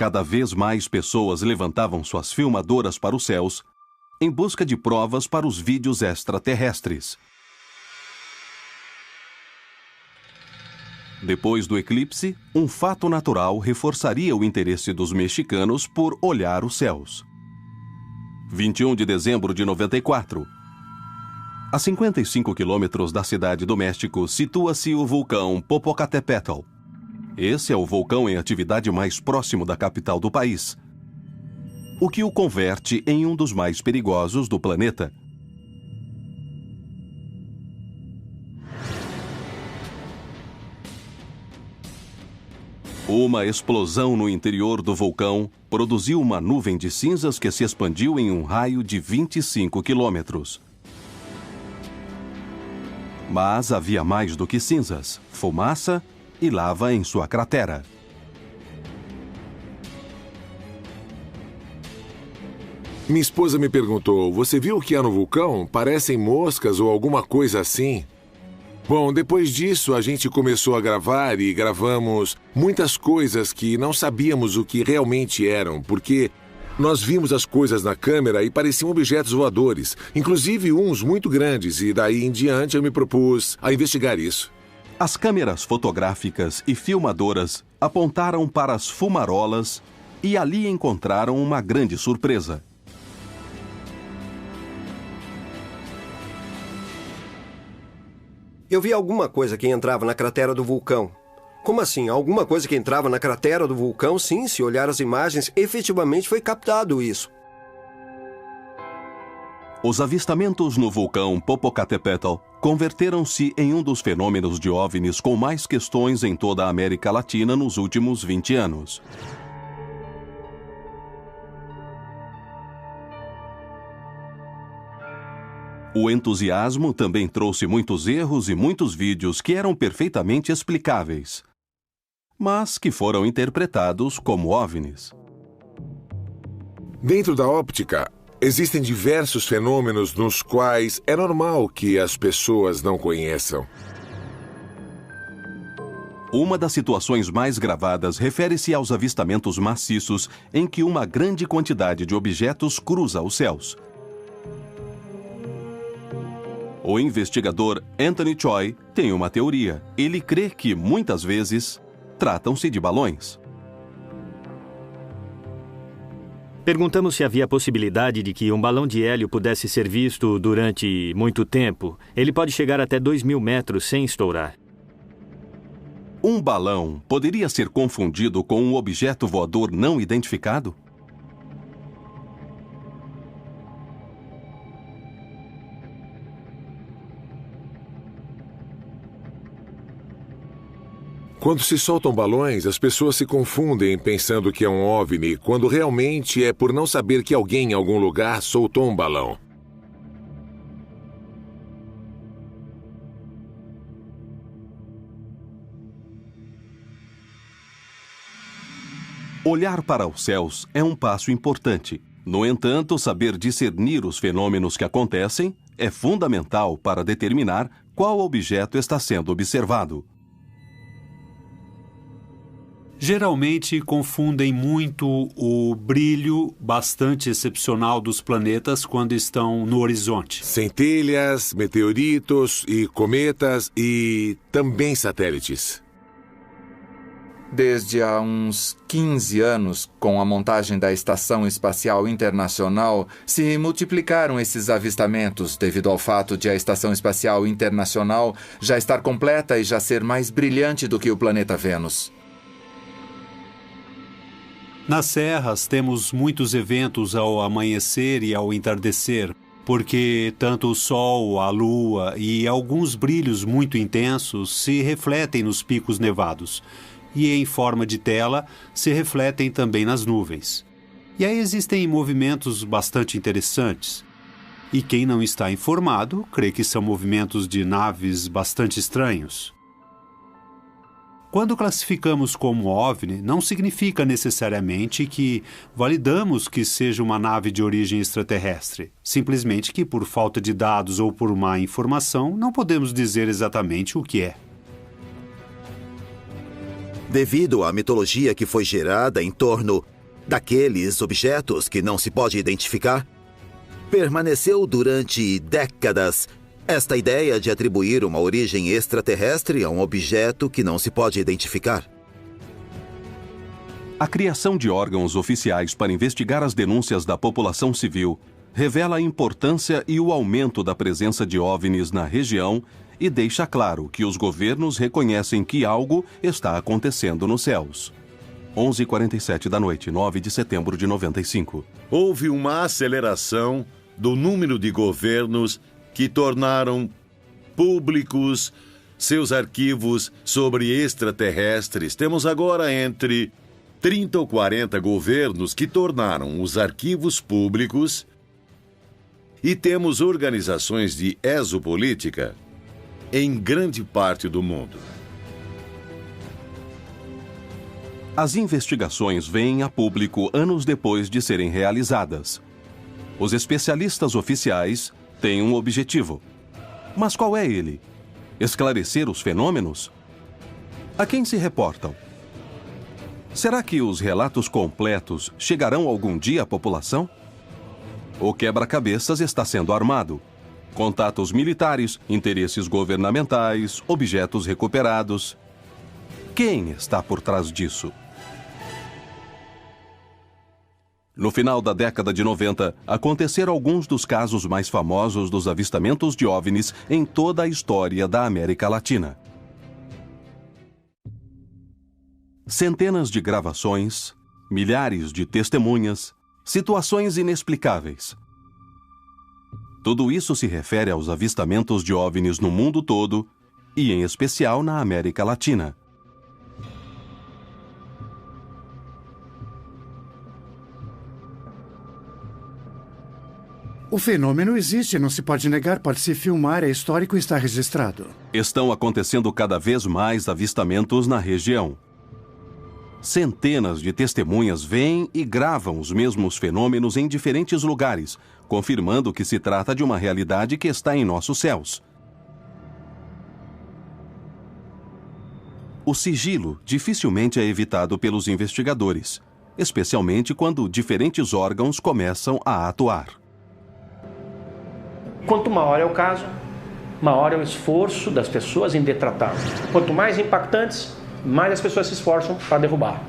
Cada vez mais pessoas levantavam suas filmadoras para os céus em busca de provas para os vídeos extraterrestres. Depois do eclipse, um fato natural reforçaria o interesse dos mexicanos por olhar os céus. 21 de dezembro de 94. A 55 quilômetros da cidade do México situa-se o vulcão Popocatépetl. Esse é o vulcão em atividade mais próximo da capital do país, o que o converte em um dos mais perigosos do planeta. Uma explosão no interior do vulcão produziu uma nuvem de cinzas que se expandiu em um raio de 25 quilômetros. Mas havia mais do que cinzas, fumaça e lava em sua cratera. Minha esposa me perguntou, você viu o que há no vulcão? Parecem moscas ou alguma coisa assim? Bom, depois disso a gente começou a gravar e gravamos muitas coisas que não sabíamos o que realmente eram, porque nós vimos as coisas na câmera e pareciam objetos voadores, inclusive uns muito grandes, e daí em diante eu me propus a investigar isso. As câmeras fotográficas e filmadoras apontaram para as fumarolas e ali encontraram uma grande surpresa. Eu vi alguma coisa que entrava na cratera do vulcão. Como assim? Alguma coisa que entrava na cratera do vulcão? Sim, se olhar as imagens, efetivamente foi captado isso. Os avistamentos no vulcão Popocatépetl converteram-se em um dos fenômenos de OVNIs com mais questões em toda a América Latina nos últimos 20 anos. O entusiasmo também trouxe muitos erros e muitos vídeos que eram perfeitamente explicáveis, mas que foram interpretados como OVNIs. Dentro da óptica, existem diversos fenômenos nos quais é normal que as pessoas não conheçam. Uma das situações mais gravadas refere-se aos avistamentos maciços em que uma grande quantidade de objetos cruza os céus. O investigador Anthony Choi tem uma teoria. Ele crê que, muitas vezes, tratam-se de balões. Perguntamos se havia a possibilidade de que um balão de hélio pudesse ser visto durante muito tempo. Ele pode chegar até 2.000 metros sem estourar. Um balão poderia ser confundido com um objeto voador não identificado? Quando se soltam balões, as pessoas se confundem pensando que é um OVNI, quando realmente é por não saber que alguém em algum lugar soltou um balão. Olhar para os céus é um passo importante. No entanto, saber discernir os fenômenos que acontecem é fundamental para determinar qual objeto está sendo observado. Geralmente confundem muito o brilho bastante excepcional dos planetas quando estão no horizonte. Centelhas, meteoritos e cometas e também satélites. Desde há uns 15 anos, com a montagem da Estação Espacial Internacional, se multiplicaram esses avistamentos devido ao fato de a Estação Espacial Internacional já estar completa e já ser mais brilhante do que o planeta Vênus. Nas serras temos muitos eventos ao amanhecer e ao entardecer, porque tanto o Sol, a Lua e alguns brilhos muito intensos se refletem nos picos nevados. E em forma de tela se refletem também nas nuvens. E aí existem movimentos bastante interessantes. E quem não está informado crê que são movimentos de naves bastante estranhos. Quando classificamos como OVNI, não significa necessariamente que validamos que seja uma nave de origem extraterrestre. Simplesmente que, por falta de dados ou por má informação, não podemos dizer exatamente o que é. Devido à mitologia que foi gerada em torno daqueles objetos que não se pode identificar, permaneceu durante décadas esta ideia de atribuir uma origem extraterrestre a um objeto que não se pode identificar. A criação de órgãos oficiais para investigar as denúncias da população civil revela a importância e o aumento da presença de OVNIs na região e deixa claro que os governos reconhecem que algo está acontecendo nos céus. 11h47 da noite, 9 de setembro de 95. Houve uma aceleração do número de governos que tornaram públicos seus arquivos sobre extraterrestres. Temos agora entre 30 ou 40 governos que tornaram os arquivos públicos e temos organizações de exopolítica em grande parte do mundo. As investigações vêm a público anos depois de serem realizadas. Os especialistas oficiais têm um objetivo. Mas qual é ele? Esclarecer os fenômenos? A quem se reportam? Será que os relatos completos chegarão algum dia à população? O quebra-cabeças está sendo armado. Contatos militares, interesses governamentais, objetos recuperados. Quem está por trás disso? No final da década de 90, aconteceram alguns dos casos mais famosos dos avistamentos de OVNIs em toda a história da América Latina. Centenas de gravações, milhares de testemunhas, situações inexplicáveis. Tudo isso se refere aos avistamentos de OVNIs no mundo todo e, em especial, na América Latina. O fenômeno existe, não se pode negar, pode-se filmar, é histórico e está registrado. Estão acontecendo cada vez mais avistamentos na região. Centenas de testemunhas veem e gravam os mesmos fenômenos em diferentes lugares, confirmando que se trata de uma realidade que está em nossos céus. O sigilo dificilmente é evitado pelos investigadores, especialmente quando diferentes órgãos começam a atuar. Quanto maior é o caso, maior é o esforço das pessoas em detratá-lo. Quanto mais impactantes, mais as pessoas se esforçam para derrubar.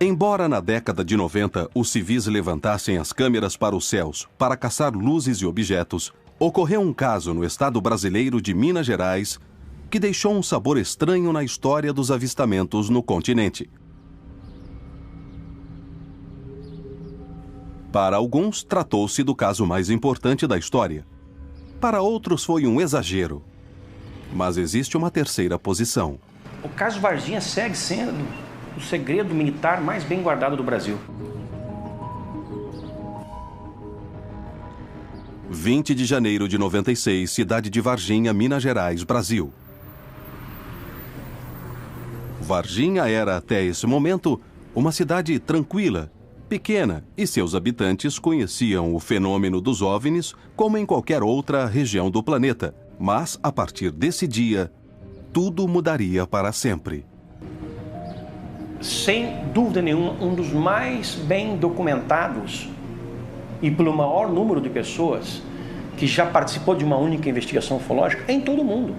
Embora na década de 90 os civis levantassem as câmeras para os céus para caçar luzes e objetos, ocorreu um caso no estado brasileiro de Minas Gerais que deixou um sabor estranho na história dos avistamentos no continente. Para alguns, tratou-se do caso mais importante da história. Para outros, foi um exagero. Mas existe uma terceira posição. O caso Varginha segue sendo o segredo militar mais bem guardado do Brasil. 20 de janeiro de 96, cidade de Varginha, Minas Gerais, Brasil. Varginha era, até esse momento, uma cidade tranquila, pequena, e seus habitantes conheciam o fenômeno dos OVNIs como em qualquer outra região do planeta. Mas, a partir desse dia, tudo mudaria para sempre. Sem dúvida nenhuma, um dos mais bem documentados e pelo maior número de pessoas que já participou de uma única investigação ufológica em todo o mundo.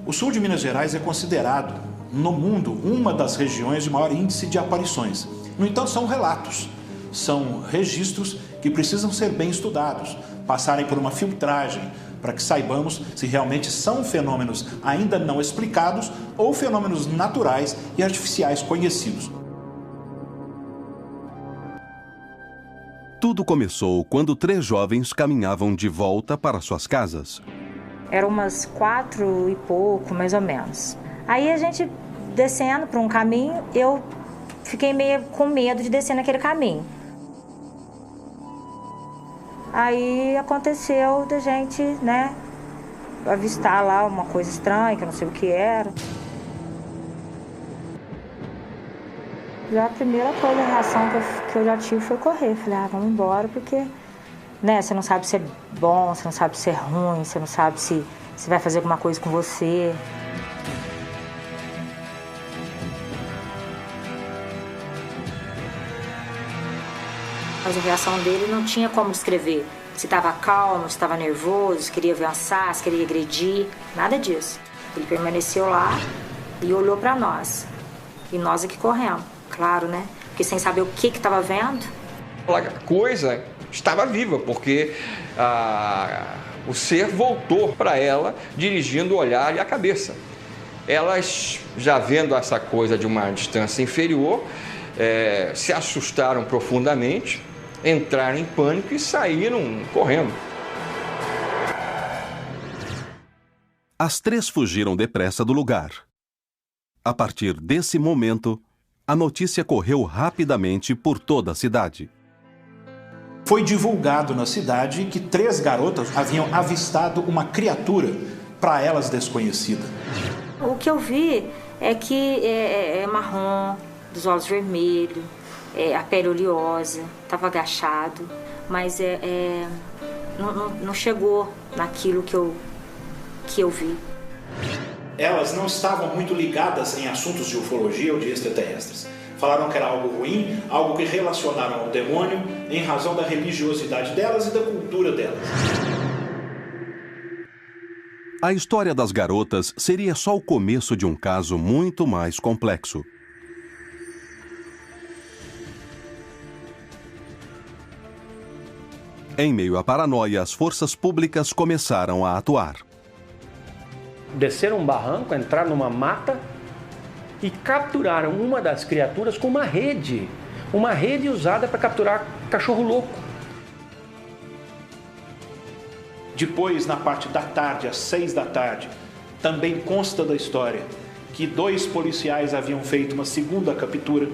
O sul de Minas Gerais é considerado, no mundo, uma das regiões de maior índice de aparições. No entanto, são relatos, são registros que precisam ser bem estudados, passarem por uma filtragem, para que saibamos se realmente são fenômenos ainda não explicados ou fenômenos naturais e artificiais conhecidos. Tudo começou quando 3 jovens caminhavam de volta para suas casas. Eram umas 4 e pouco, mais ou menos. Aí a gente descendo por um caminho, eu fiquei meio com medo de descer naquele caminho. Aí aconteceu da gente, né, avistar lá uma coisa estranha, que eu não sei o que era. Já a primeira coisa, a reação que eu já tive foi correr. Falei, vamos embora, porque, né, você não sabe se é bom, você não sabe se é ruim, você não sabe se vai fazer alguma coisa com você. Mas a reação dele não tinha como descrever. Se estava calmo, se estava nervoso, se queria avançar, se queria agredir, nada disso. Ele permaneceu lá e olhou para nós. E nós aqui corremos, claro, né? Porque sem saber o que estava vendo. A coisa estava viva, porque o ser voltou para ela, dirigindo o olhar e a cabeça. Elas, já vendo essa coisa de uma distância inferior, se assustaram profundamente, entraram em pânico e saíram correndo. As 3 fugiram depressa do lugar. A partir desse momento, a notícia correu rapidamente por toda a cidade. Foi divulgado na cidade que 3 garotas haviam avistado uma criatura, para elas desconhecida. O que eu vi é que é marrom, dos olhos vermelhos, a pele oleosa, estava agachado, mas não chegou naquilo que eu vi. Elas não estavam muito ligadas em assuntos de ufologia ou de extraterrestres. Falaram que era algo ruim, algo que relacionaram ao demônio, em razão da religiosidade delas e da cultura delas. A história das garotas seria só o começo de um caso muito mais complexo. Em meio à paranoia, as forças públicas começaram a atuar. Desceram um barranco, entraram numa mata e capturaram uma das criaturas com uma rede usada para capturar cachorro louco. Depois, na parte da tarde, às 6 da tarde, também consta da história que 2 policiais haviam feito uma segunda captura,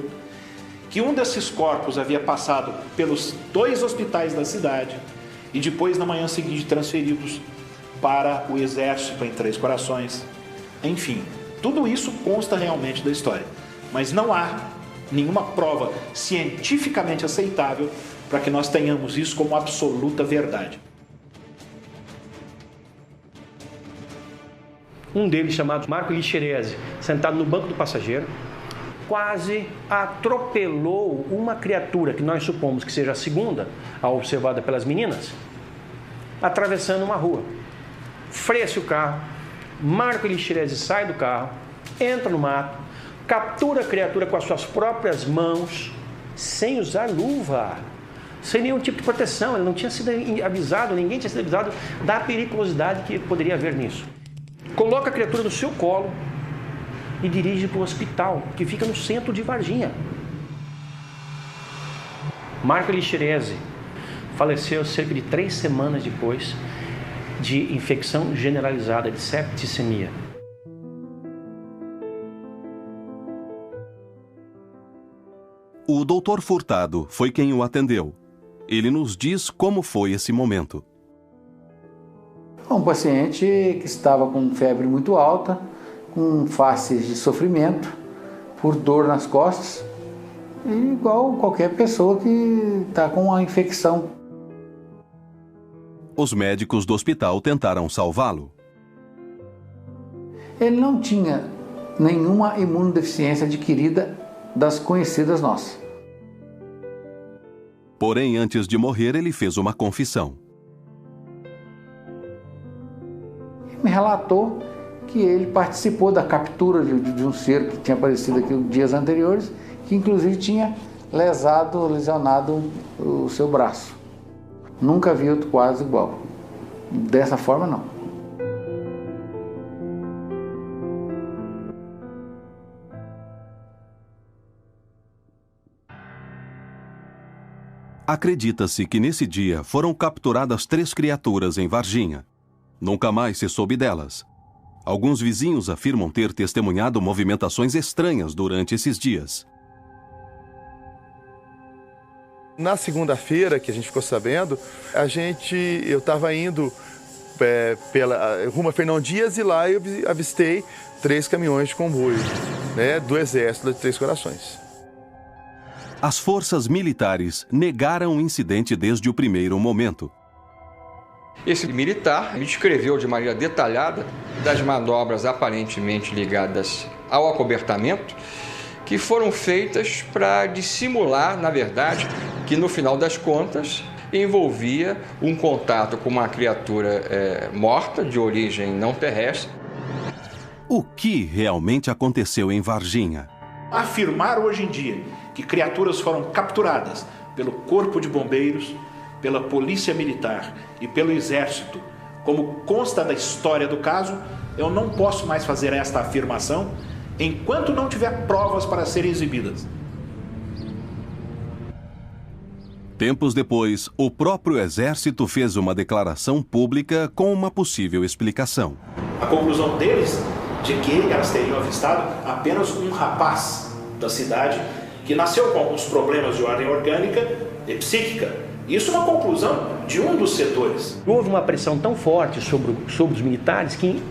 que um desses corpos havia passado pelos 2 hospitais da cidade e depois, na manhã seguinte, transferidos para o exército em Três Corações. Enfim, tudo isso consta realmente da história, mas não há nenhuma prova cientificamente aceitável para que nós tenhamos isso como absoluta verdade. Um deles, chamado Marco Lixerese, sentado no banco do passageiro, quase atropelou uma criatura que nós supomos que seja a segunda, a observada pelas meninas, atravessando uma rua. Freia-se o carro, Marco Lixerese sai do carro, entra no mato, captura a criatura com as suas próprias mãos, sem usar luva, sem nenhum tipo de proteção. Ele não tinha sido avisado, ninguém tinha sido avisado da periculosidade que poderia haver nisso. Coloca a criatura no seu colo e dirige para o hospital, que fica no centro de Varginha. Marco Lixerese faleceu cerca de 3 semanas depois de infecção generalizada de septicemia. O Dr. Furtado foi quem o atendeu. Ele nos diz como foi esse momento. Um paciente que estava com febre muito alta, com faces de sofrimento, por dor nas costas, igual qualquer pessoa que está com uma infecção. Os médicos do hospital tentaram salvá-lo. Ele não tinha nenhuma imunodeficiência adquirida das conhecidas nossas. Porém, antes de morrer, ele fez uma confissão. Me relatou que ele participou da captura de um ser que tinha aparecido aqui dias anteriores, que inclusive tinha lesionado o seu braço. Nunca vi outro quadro igual. Dessa forma, não. Acredita-se que nesse dia foram capturadas 3 criaturas em Varginha. Nunca mais se soube delas. Alguns vizinhos afirmam ter testemunhado movimentações estranhas durante esses dias. Na segunda-feira, que a gente ficou sabendo, eu estava indo rumo a Fernão Dias e lá eu avistei 3 caminhões de comboio, né, do Exército de Três Corações. As forças militares negaram o incidente desde o primeiro momento. Esse militar me descreveu de maneira detalhada das manobras aparentemente ligadas ao acobertamento, que foram feitas para dissimular, na verdade, que no final das contas envolvia um contato com uma criatura morta, de origem não terrestre. O que realmente aconteceu em Varginha? Afirmar hoje em dia que criaturas foram capturadas pelo Corpo de Bombeiros, pela Polícia Militar e pelo Exército, como consta da história do caso, eu não posso mais fazer esta afirmação enquanto não tiver provas para serem exibidas. Tempos depois, o próprio Exército fez uma declaração pública com uma possível explicação. A conclusão deles de que elas teriam avistado apenas um rapaz da cidade que nasceu com alguns problemas de ordem orgânica e psíquica. Isso é uma conclusão de um dos setores. Houve uma pressão tão forte sobre os militares que,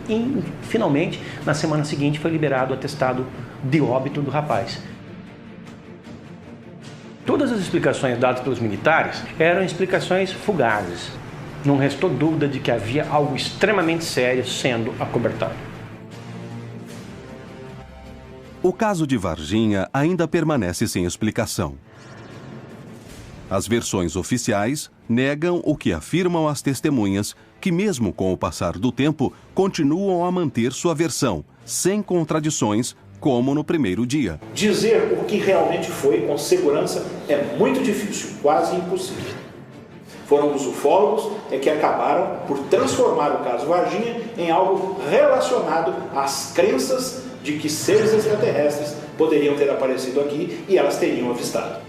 finalmente, na semana seguinte, foi liberado o atestado de óbito do rapaz. Todas as explicações dadas pelos militares eram explicações fugazes. Não restou dúvida de que havia algo extremamente sério sendo acobertado. O caso de Varginha ainda permanece sem explicação. As versões oficiais negam o que afirmam as testemunhas, que mesmo com o passar do tempo, continuam a manter sua versão, sem contradições, como no primeiro dia. Dizer o que realmente foi com segurança é muito difícil, quase impossível. Foram os ufólogos que acabaram por transformar o caso Varginha em algo relacionado às crenças de que seres extraterrestres poderiam ter aparecido aqui e elas teriam avistado.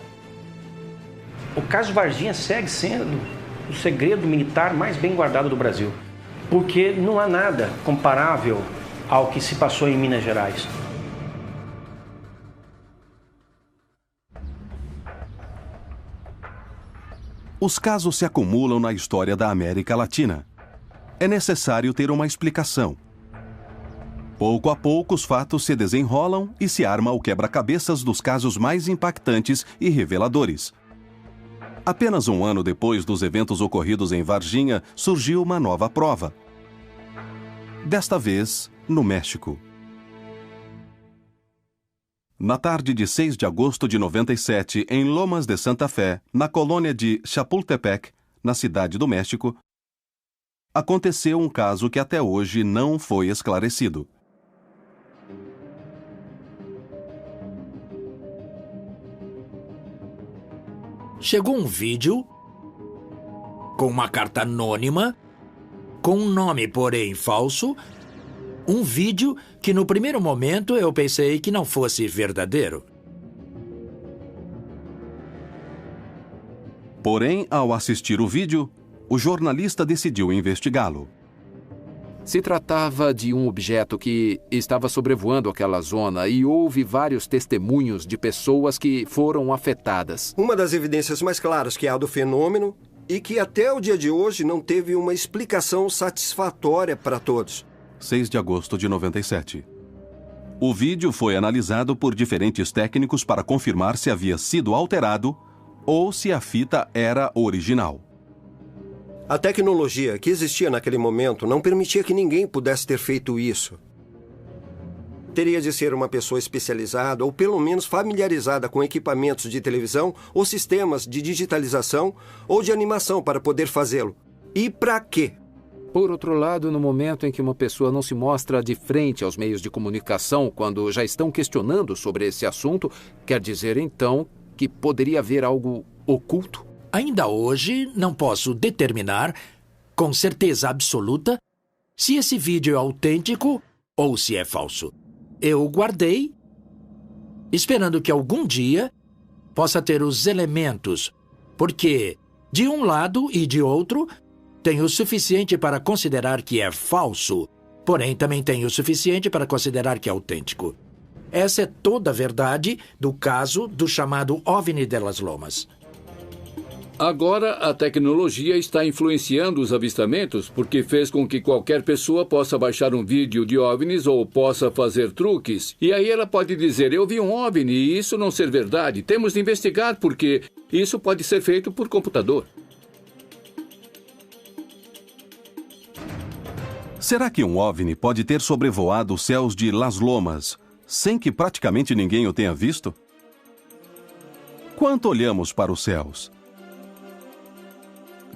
O caso Varginha segue sendo o segredo militar mais bem guardado do Brasil, porque não há nada comparável ao que se passou em Minas Gerais. Os casos se acumulam na história da América Latina. É necessário ter uma explicação. Pouco a pouco, os fatos se desenrolam e se arma o quebra-cabeças dos casos mais impactantes e reveladores. Apenas um ano depois dos eventos ocorridos em Varginha, surgiu uma nova prova. Desta vez, no México. Na tarde de 6 de agosto de 97, em Lomas de Santa Fé, na colônia de Chapultepec, na cidade do México, aconteceu um caso que até hoje não foi esclarecido. Chegou um vídeo com uma carta anônima, com um nome, porém, falso. Um vídeo que, no primeiro momento, eu pensei que não fosse verdadeiro. Porém, ao assistir o vídeo, o jornalista decidiu investigá-lo. Se tratava de um objeto que estava sobrevoando aquela zona e houve vários testemunhos de pessoas que foram afetadas. Uma das evidências mais claras que há do fenômeno e que até o dia de hoje não teve uma explicação satisfatória para todos. 6 de agosto de 97. O vídeo foi analisado por diferentes técnicos para confirmar se havia sido alterado ou se a fita era original. A tecnologia que existia naquele momento não permitia que ninguém pudesse ter feito isso. teria de ser uma pessoa especializada ou pelo menos familiarizada com equipamentos de televisão ou sistemas de digitalização ou de animação para poder fazê-lo. E para quê? Por outro lado, no momento em que uma pessoa não se mostra de frente aos meios de comunicação quando já estão questionando sobre esse assunto, quer dizer então que poderia haver algo oculto? Ainda hoje não posso determinar com certeza absoluta se esse vídeo é autêntico ou se é falso. Eu o guardei, esperando que algum dia possa ter os elementos, porque, de um lado e de outro, tenho o suficiente para considerar que é falso, porém também tenho o suficiente para considerar que é autêntico. Essa é toda a verdade do caso do chamado OVNI de las Lomas. Agora, a tecnologia está influenciando os avistamentos porque fez com que qualquer pessoa possa baixar um vídeo de OVNIs ou possa fazer truques. E aí ela pode dizer, eu vi um OVNI e isso não ser verdade. Temos de investigar porque isso pode ser feito por computador. Será que um OVNI pode ter sobrevoado os céus de Las Lomas sem que praticamente ninguém o tenha visto? Quanto olhamos para os céus?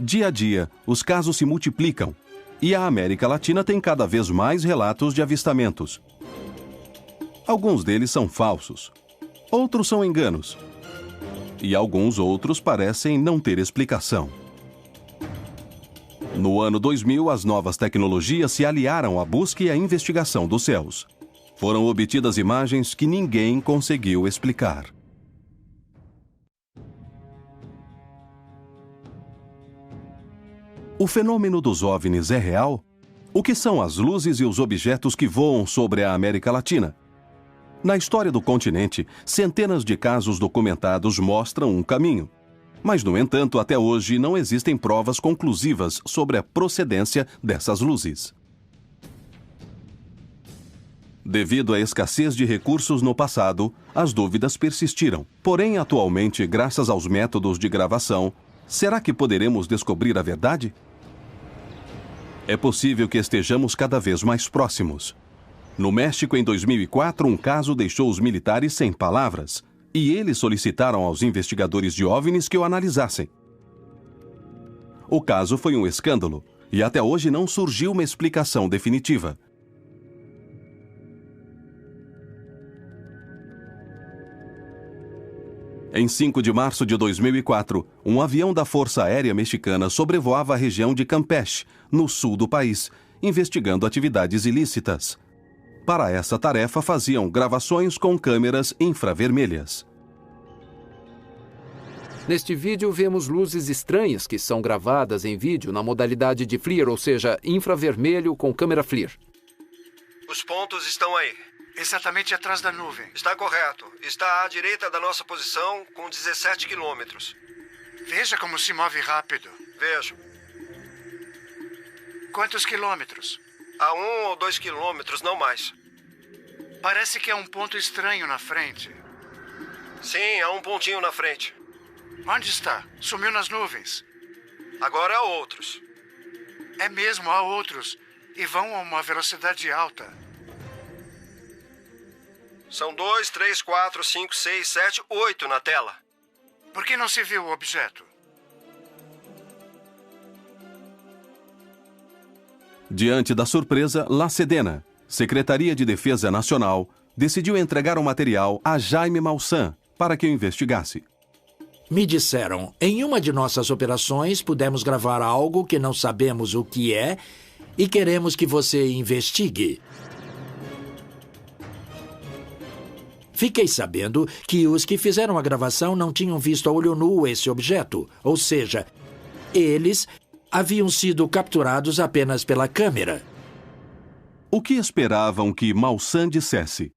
Dia a dia, os casos se multiplicam e a América Latina tem cada vez mais relatos de avistamentos. Alguns deles são falsos, outros são enganos e alguns outros parecem não ter explicação. No ano 2000, as novas tecnologias se aliaram à busca e à investigação dos céus. Foram obtidas imagens que ninguém conseguiu explicar. O fenômeno dos OVNIs é real? O que são as luzes e os objetos que voam sobre a América Latina? Na história do continente, centenas de casos documentados mostram um caminho. Mas, no entanto, até hoje não existem provas conclusivas sobre a procedência dessas luzes. Devido à escassez de recursos no passado, as dúvidas persistiram. Porém, atualmente, graças aos métodos de gravação, será que poderemos descobrir a verdade? É possível que estejamos cada vez mais próximos. No México, em 2004, um caso deixou os militares sem palavras, e eles solicitaram aos investigadores de OVNIs que o analisassem. O caso foi um escândalo, e até hoje não surgiu uma explicação definitiva. Em 5 de março de 2004, um avião da Força Aérea Mexicana sobrevoava a região de Campeche, no sul do país, investigando atividades ilícitas. Para essa tarefa, faziam gravações com câmeras infravermelhas. Neste vídeo, vemos luzes estranhas que são gravadas em vídeo na modalidade de FLIR, ou seja, infravermelho com câmera FLIR. Os pontos estão aí. Exatamente atrás da nuvem. Está correto. Está à direita da nossa posição, com 17 quilômetros. Veja como se move rápido. Vejo. Quantos quilômetros? A 1 ou 2 quilômetros, não mais. Parece que é um ponto estranho na frente. Sim, há um pontinho na frente. Onde está? Sumiu nas nuvens. Agora há outros. É mesmo, há outros. E vão a uma velocidade alta. São 2, 3, 4, 5, 6, 7, 8 na tela. Por que não se viu o objeto? Diante da surpresa, La Sedena, Secretaria de Defesa Nacional, decidiu entregar o material a Jaime Maussan para que o investigasse. Me disseram, em uma de nossas operações pudemos gravar algo que não sabemos o que é e queremos que você investigue. Fiquei sabendo que os que fizeram a gravação não tinham visto a olho nu esse objeto, ou seja, eles haviam sido capturados apenas pela câmera. O que esperavam que Maussan dissesse?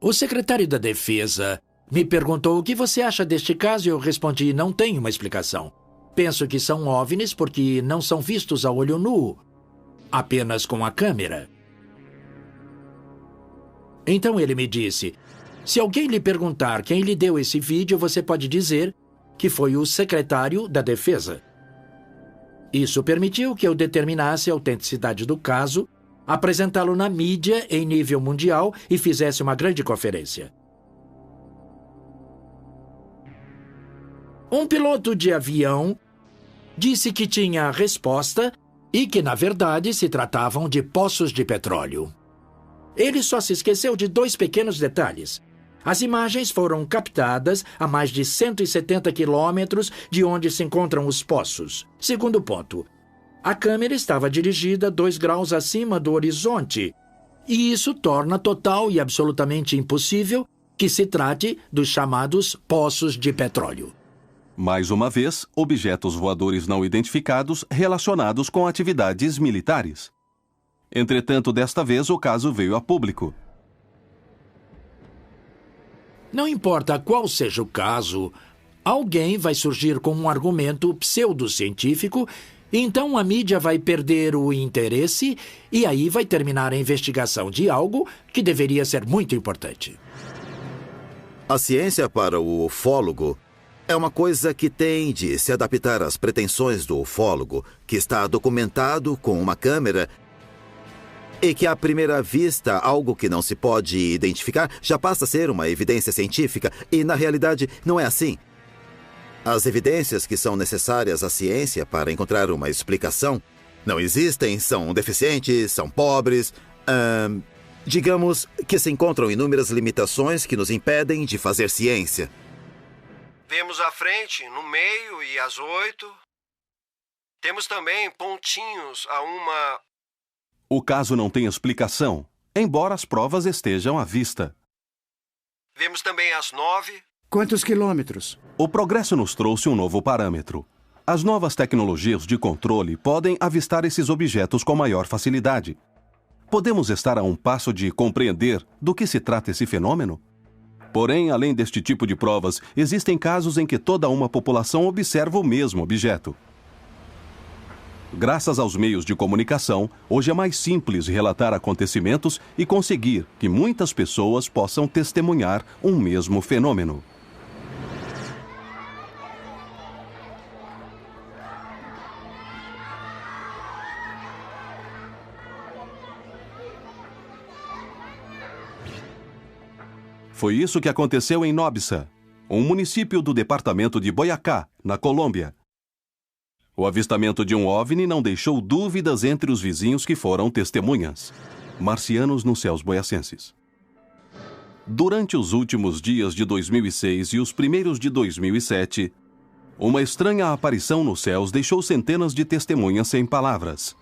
O secretário da Defesa me perguntou o que você acha deste caso e eu respondi, não tenho uma explicação. Penso que são OVNIs porque não são vistos a olho nu, apenas com a câmera. Então ele me disse, se alguém lhe perguntar quem lhe deu esse vídeo, você pode dizer que foi o secretário da Defesa. Isso permitiu que eu determinasse a autenticidade do caso apresentá-lo na mídia em nível mundial e fizesse uma grande conferência. Um piloto de avião disse que tinha a resposta e que, na verdade, se tratavam de poços de petróleo. Ele só se esqueceu de 2 pequenos detalhes. As imagens foram captadas a mais de 170 quilômetros de onde se encontram os poços. Segundo ponto, a câmera estava dirigida 2 graus acima do horizonte, e isso torna total e absolutamente impossível que se trate dos chamados poços de petróleo. Mais uma vez, objetos voadores não identificados relacionados com atividades militares. Entretanto, desta vez o caso veio a público. Não importa qual seja o caso, alguém vai surgir com um argumento pseudocientífico, e então a mídia vai perder o interesse e aí vai terminar a investigação de algo que deveria ser muito importante. A ciência para o ufólogo é uma coisa que tem de se adaptar às pretensões do ufólogo, que está documentado com uma câmera e que, à primeira vista, algo que não se pode identificar já passa a ser uma evidência científica, e, na realidade, não é assim. As evidências que são necessárias à ciência para encontrar uma explicação não existem, são deficientes, são pobres, digamos que se encontram inúmeras limitações que nos impedem de fazer ciência. Vemos à frente, no meio e às 8. Temos também pontinhos a uma... O caso não tem explicação, embora as provas estejam à vista. Vemos também às 9. Quantos quilômetros? O progresso nos trouxe um novo parâmetro. As novas tecnologias de controle podem avistar esses objetos com maior facilidade. Podemos estar a um passo de compreender do que se trata esse fenômeno? Porém, além deste tipo de provas, existem casos em que toda uma população observa o mesmo objeto. Graças aos meios de comunicação, hoje é mais simples relatar acontecimentos e conseguir que muitas pessoas possam testemunhar um mesmo fenômeno. Foi isso que aconteceu em Nobsa, um município do departamento de Boyacá, na Colômbia. O avistamento de um OVNI não deixou dúvidas entre os vizinhos que foram testemunhas. Marcianos nos céus boiacenses. Durante os últimos dias de 2006 e os primeiros de 2007, uma estranha aparição nos céus deixou centenas de testemunhas sem palavras.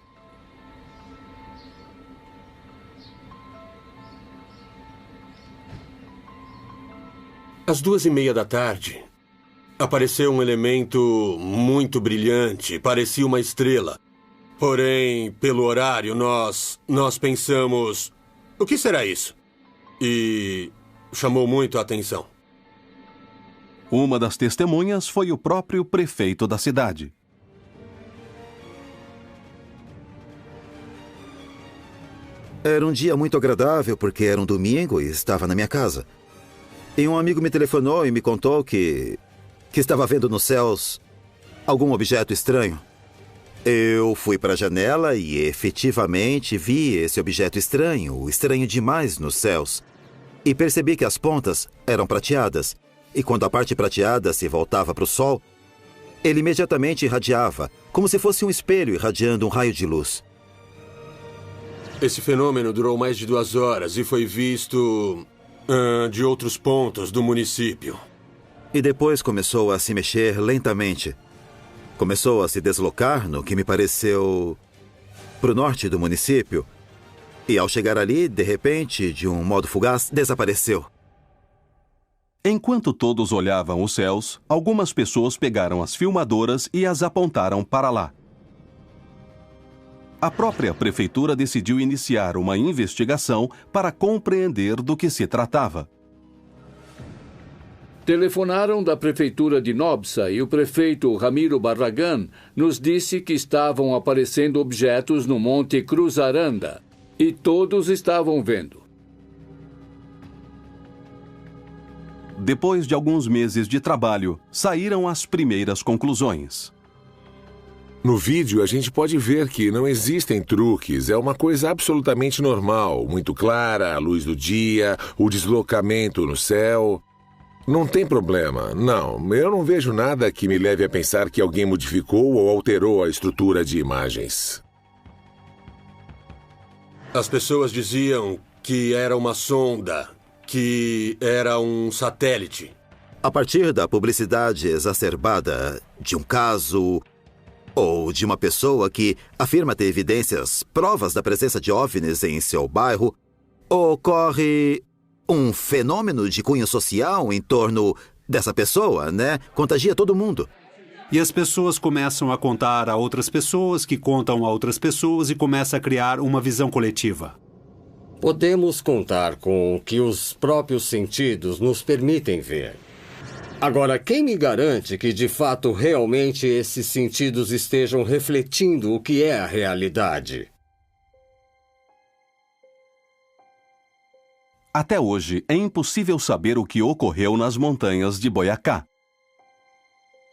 Às 2:30 da tarde, apareceu um elemento muito brilhante, parecia uma estrela. Porém, pelo horário, nós pensamos, o que será isso? E chamou muito a atenção. Uma das testemunhas foi o próprio prefeito da cidade. Era um dia muito agradável porque era um domingo e estava na minha casa. E um amigo me telefonou e me contou que estava vendo nos céus algum objeto estranho. Eu fui para a janela e efetivamente vi esse objeto estranho demais nos céus. E percebi que as pontas eram prateadas. E quando a parte prateada se voltava para o sol, ele imediatamente irradiava, como se fosse um espelho irradiando um raio de luz. Esse fenômeno durou mais de 2 horas e foi visto de outros pontos do município. E depois começou a se mexer lentamente. Começou a se deslocar no que me pareceu para o norte do município. E ao chegar ali, de repente, de um modo fugaz, desapareceu. Enquanto todos olhavam os céus, algumas pessoas pegaram as filmadoras e as apontaram para lá. A própria prefeitura decidiu iniciar uma investigação para compreender do que se tratava. Telefonaram da prefeitura de Nobsa e o prefeito Ramiro Barragan nos disse que estavam aparecendo objetos no Monte Cruzaranda e todos estavam vendo. Depois de alguns meses de trabalho, saíram as primeiras conclusões. No vídeo, a gente pode ver que não existem truques. É uma coisa absolutamente normal, muito clara, a luz do dia, o deslocamento no céu. Não tem problema. Não, eu não vejo nada que me leve a pensar que alguém modificou ou alterou a estrutura de imagens. As pessoas diziam que era uma sonda, que era um satélite. A partir da publicidade exacerbada de um caso ou de uma pessoa que afirma ter evidências, provas da presença de OVNIs em seu bairro, ocorre um fenômeno de cunho social em torno dessa pessoa, né? Contagia todo mundo. E as pessoas começam a contar a outras pessoas, que contam a outras pessoas e começa a criar uma visão coletiva. Podemos contar com o que os próprios sentidos nos permitem ver. Agora, quem me garante que, de fato, realmente esses sentidos estejam refletindo o que é a realidade? Até hoje, é impossível saber o que ocorreu nas montanhas de Boyacá.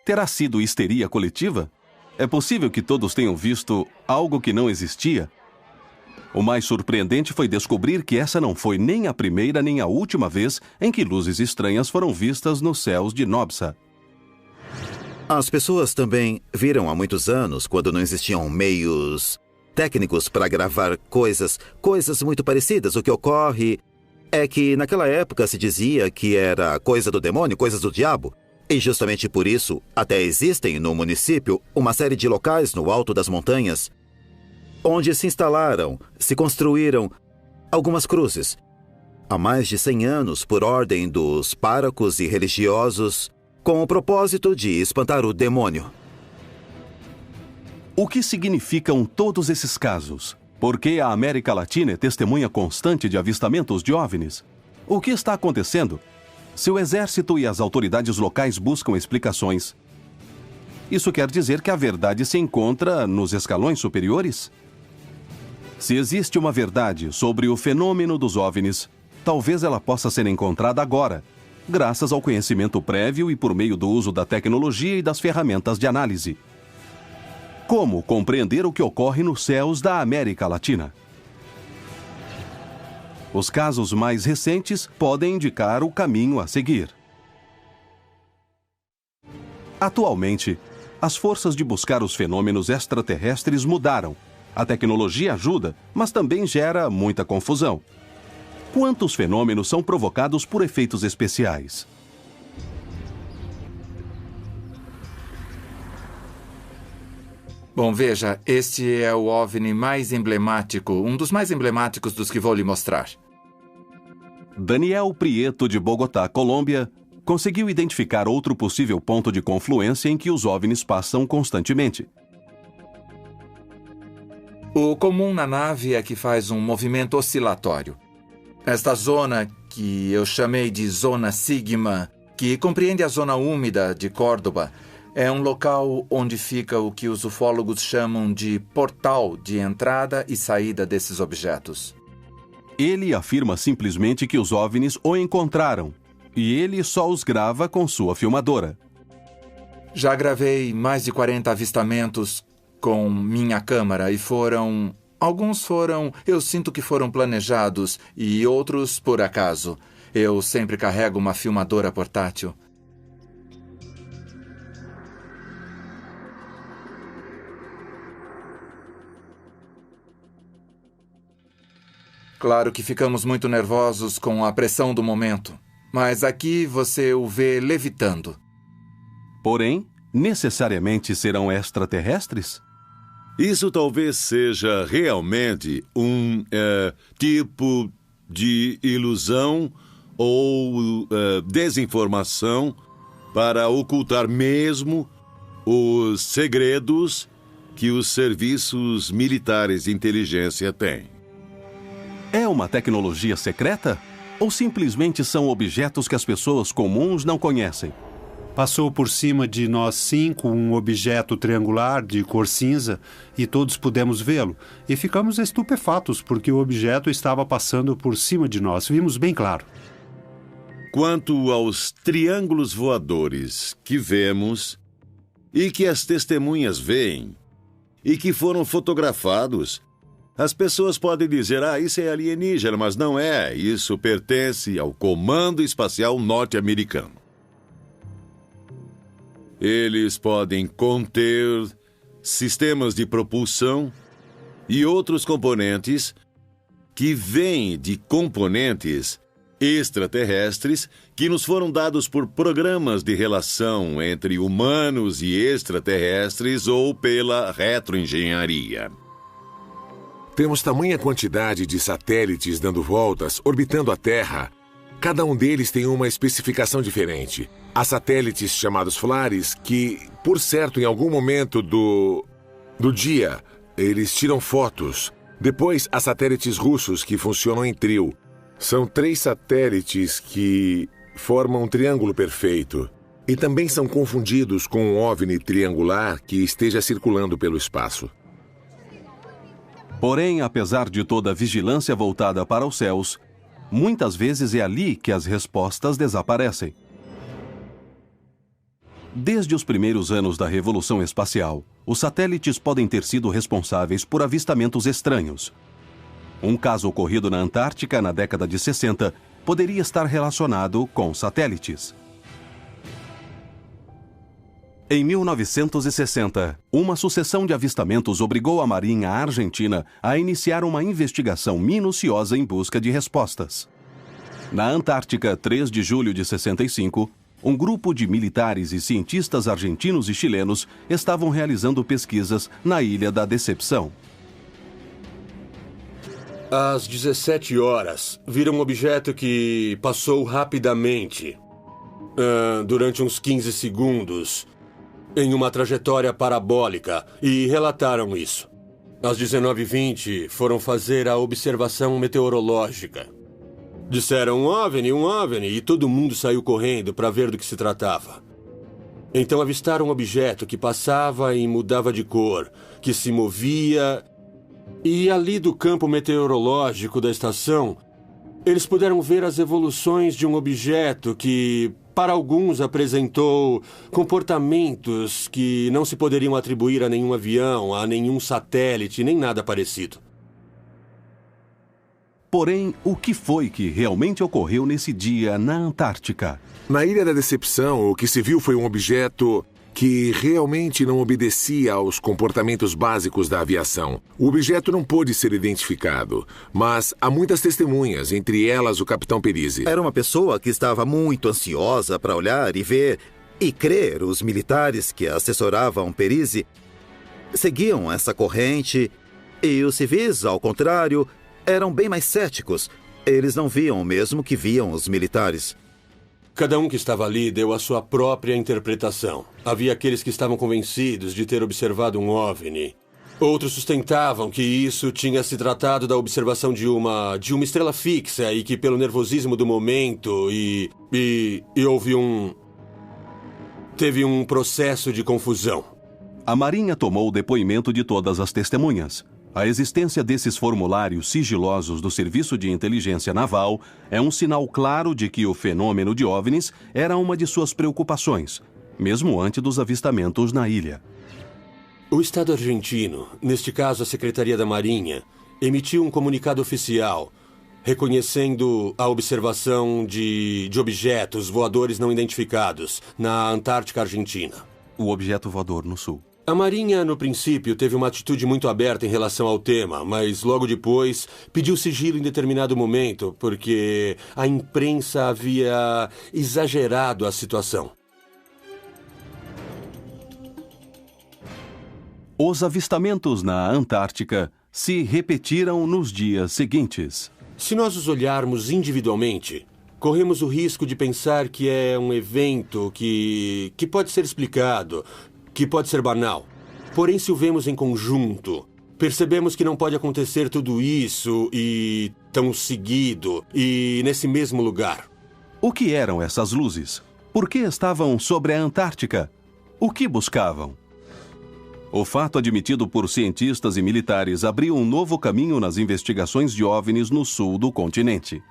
Terá sido histeria coletiva? É possível que todos tenham visto algo que não existia? O mais surpreendente foi descobrir que essa não foi nem a primeira nem a última vez em que luzes estranhas foram vistas nos céus de Nobsa. As pessoas também viram há muitos anos, quando não existiam meios técnicos para gravar coisas muito parecidas. O que ocorre é que naquela época se dizia que era coisa do demônio, coisas do diabo. E justamente por isso, até existem no município uma série de locais no alto das montanhas onde se instalaram, se construíram algumas cruzes. Há mais de 100 anos, por ordem dos párocos e religiosos, com o propósito de espantar o demônio. O que significam todos esses casos? Por que a América Latina é testemunha constante de avistamentos de OVNIs? O que está acontecendo? Se o exército e as autoridades locais buscam explicações, isso quer dizer que a verdade se encontra nos escalões superiores? Se existe uma verdade sobre o fenômeno dos OVNIs, talvez ela possa ser encontrada agora, graças ao conhecimento prévio e por meio do uso da tecnologia e das ferramentas de análise. Como compreender o que ocorre nos céus da América Latina? Os casos mais recentes podem indicar o caminho a seguir. Atualmente, as forças de buscar os fenômenos extraterrestres mudaram. A tecnologia ajuda, mas também gera muita confusão. Quantos fenômenos são provocados por efeitos especiais? Bom, veja, este é o OVNI mais emblemático, um dos mais emblemáticos dos que vou lhe mostrar. Daniel Prieto, de Bogotá, Colômbia, conseguiu identificar outro possível ponto de confluência em que os OVNIs passam constantemente. O comum na nave é que faz um movimento oscilatório. Esta zona, que eu chamei de Zona Sigma, que compreende a zona úmida de Córdoba, é um local onde fica o que os ufólogos chamam de portal de entrada e saída desses objetos. Ele afirma simplesmente que os OVNIs o encontraram, e ele só os grava com sua filmadora. Já gravei mais de 40 avistamentos com minha câmera e alguns eu sinto que foram planejados e outros por acaso. Eu sempre carrego uma filmadora portátil. Claro que ficamos muito nervosos com a pressão do momento, mas aqui você o vê levitando. Porém, necessariamente serão extraterrestres? Isso talvez seja realmente um tipo de ilusão ou desinformação para ocultar mesmo os segredos que os serviços militares de inteligência têm. É uma tecnologia secreta? Ou simplesmente são objetos que as pessoas comuns não conhecem? Passou por cima de nós 5 um objeto triangular de cor cinza e todos pudemos vê-lo. E ficamos estupefatos porque o objeto estava passando por cima de nós. Vimos bem claro. Quanto aos triângulos voadores que vemos e que as testemunhas veem, e que foram fotografados. As pessoas podem dizer, isso é alienígena, mas não é. Isso pertence ao Comando Espacial Norte-Americano. Eles podem conter sistemas de propulsão e outros componentes que vêm de componentes extraterrestres que nos foram dados por programas de relação entre humanos e extraterrestres ou pela retroengenharia. Temos tamanha quantidade de satélites dando voltas, orbitando a Terra. Cada um deles tem uma especificação diferente. Há satélites chamados flares que, por certo, em algum momento do dia, eles tiram fotos. Depois, há satélites russos que funcionam em trio. São 3 satélites que formam um triângulo perfeito. E também são confundidos com um OVNI triangular que esteja circulando pelo espaço. Porém, apesar de toda a vigilância voltada para os céus, muitas vezes é ali que as respostas desaparecem. Desde os primeiros anos da Revolução Espacial, os satélites podem ter sido responsáveis por avistamentos estranhos. Um caso ocorrido na Antártica na década de 60 poderia estar relacionado com satélites. Em 1960, uma sucessão de avistamentos obrigou a Marinha Argentina a iniciar uma investigação minuciosa em busca de respostas. Na Antártica, 3 de julho de 65, um grupo de militares e cientistas argentinos e chilenos estavam realizando pesquisas na Ilha da Decepção. Às 17 horas, viram um objeto que passou rapidamente, durante uns 15 segundos, em uma trajetória parabólica, e relataram isso. Às 19h20, foram fazer a observação meteorológica. Disseram um OVNI, e todo mundo saiu correndo para ver do que se tratava. Então avistaram um objeto que passava e mudava de cor, que se movia, e ali do campo meteorológico da estação, eles puderam ver as evoluções de um objeto que, para alguns, apresentou comportamentos que não se poderiam atribuir a nenhum avião, a nenhum satélite, nem nada parecido. Porém, o que foi que realmente ocorreu nesse dia na Antártica? Na Ilha da Decepção, o que se viu foi um objeto que realmente não obedecia aos comportamentos básicos da aviação. O objeto não pôde ser identificado, mas há muitas testemunhas, entre elas o capitão Perizzi. Era uma pessoa que estava muito ansiosa para olhar e ver e crer. Os militares que assessoravam Perizzi seguiam essa corrente e os civis, ao contrário, eram bem mais céticos. Eles não viam o mesmo que viam os militares. Cada um que estava ali deu a sua própria interpretação. Havia aqueles que estavam convencidos de ter observado um OVNI. Outros sustentavam que isso tinha se tratado da observação de uma estrela fixa e que pelo nervosismo do momento teve um processo de confusão. A Marinha tomou o depoimento de todas as testemunhas. A existência desses formulários sigilosos do Serviço de Inteligência Naval é um sinal claro de que o fenômeno de OVNIs era uma de suas preocupações, mesmo antes dos avistamentos na ilha. O Estado argentino, neste caso a Secretaria da Marinha, emitiu um comunicado oficial reconhecendo a observação de objetos voadores não identificados na Antártica Argentina. O objeto voador no sul. A Marinha, no princípio, teve uma atitude muito aberta em relação ao tema, mas logo depois pediu sigilo em determinado momento, porque a imprensa havia exagerado a situação. Os avistamentos na Antártica se repetiram nos dias seguintes. Se nós os olharmos individualmente, corremos o risco de pensar que é um evento que pode ser explicado, que pode ser banal. Porém, se o vemos em conjunto, percebemos que não pode acontecer tudo isso e tão seguido e nesse mesmo lugar. O que eram essas luzes? Por que estavam sobre a Antártica? O que buscavam? O fato admitido por cientistas e militares abriu um novo caminho nas investigações de OVNIs no sul do continente.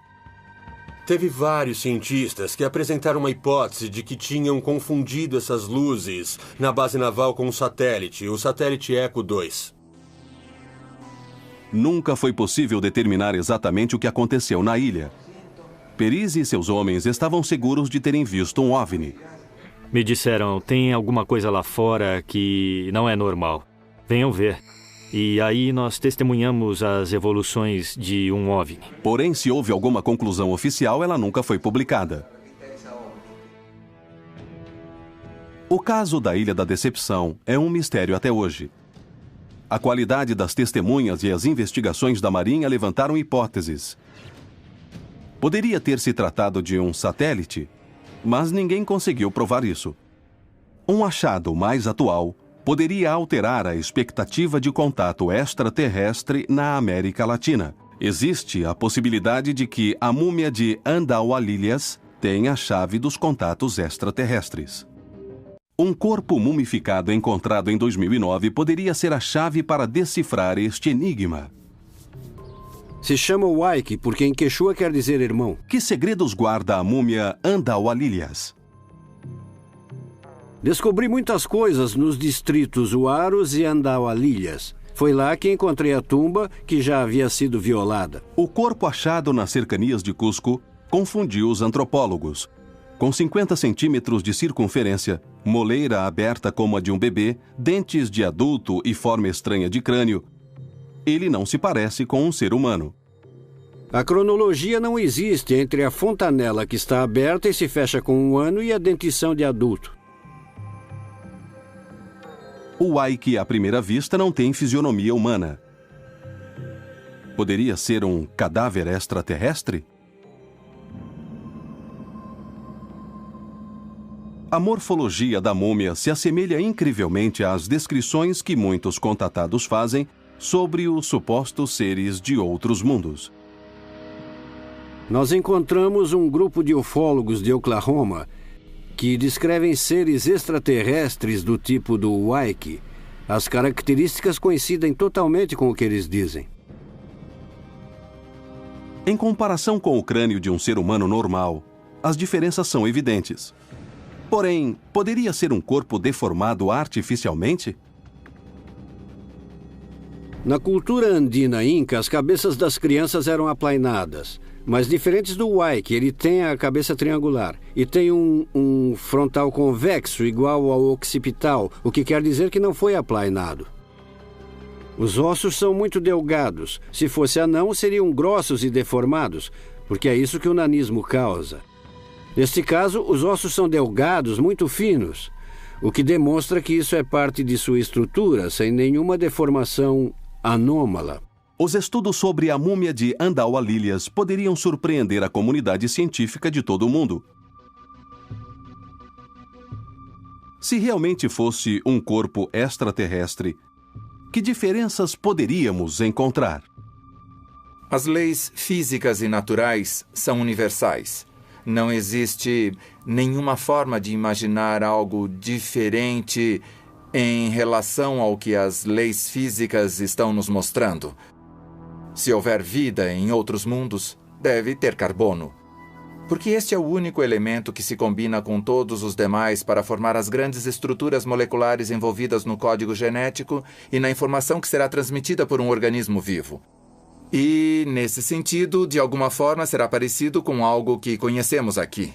Teve vários cientistas que apresentaram uma hipótese de que tinham confundido essas luzes na base naval com um satélite, o satélite Echo 2. Nunca foi possível determinar exatamente o que aconteceu na ilha. Perise e seus homens estavam seguros de terem visto um OVNI. Me disseram, tem alguma coisa lá fora que não é normal. Venham ver. E aí nós testemunhamos as evoluções de um OVNI. Porém, se houve alguma conclusão oficial, ela nunca foi publicada. O caso da Ilha da Decepção é um mistério até hoje. A qualidade das testemunhas e as investigações da Marinha levantaram hipóteses. Poderia ter se tratado de um satélite, mas ninguém conseguiu provar isso. Um achado mais atual poderia alterar a expectativa de contato extraterrestre na América Latina. Existe a possibilidade de que a múmia de Andaualilhas tenha a chave dos contatos extraterrestres. Um corpo mumificado encontrado em 2009 poderia ser a chave para decifrar este enigma. Se chama Waiki porque em Quechua quer dizer irmão. Que segredos guarda a múmia Andaualilhas? Descobri muitas coisas nos distritos Huaros e Andaualilhas. Foi lá que encontrei a tumba que já havia sido violada. O corpo achado nas cercanias de Cusco confundiu os antropólogos. Com 50 centímetros de circunferência, moleira aberta como a de um bebê, dentes de adulto e forma estranha de crânio, ele não se parece com um ser humano. A cronologia não existe entre a fontanela que está aberta e se fecha com 1 ano e a dentição de adulto. O Waiki, à primeira vista, não tem fisionomia humana. Poderia ser um cadáver extraterrestre? A morfologia da múmia se assemelha incrivelmente às descrições que muitos contatados fazem sobre os supostos seres de outros mundos. Nós encontramos um grupo de ufólogos de Oklahoma que descrevem seres extraterrestres do tipo do Waiki. As características coincidem totalmente com o que eles dizem. Em comparação com o crânio de um ser humano normal, as diferenças são evidentes. Porém, poderia ser um corpo deformado artificialmente? Na cultura andina inca, as cabeças das crianças eram aplainadas. Mas diferentes do Waiki, ele tem a cabeça triangular e tem um frontal convexo igual ao occipital, o que quer dizer que não foi aplainado. Os ossos são muito delgados. Se fosse anão, seriam grossos e deformados, porque é isso que o nanismo causa. Neste caso, os ossos são delgados, muito finos, o que demonstra que isso é parte de sua estrutura, sem nenhuma deformação anômala. Os estudos sobre a múmia de Andaualilhas poderiam surpreender a comunidade científica de todo o mundo. Se realmente fosse um corpo extraterrestre, que diferenças poderíamos encontrar? As leis físicas e naturais são universais. Não existe nenhuma forma de imaginar algo diferente em relação ao que as leis físicas estão nos mostrando. Se houver vida em outros mundos, deve ter carbono. Porque este é o único elemento que se combina com todos os demais para formar as grandes estruturas moleculares envolvidas no código genético e na informação que será transmitida por um organismo vivo. E, nesse sentido, de alguma forma será parecido com algo que conhecemos aqui.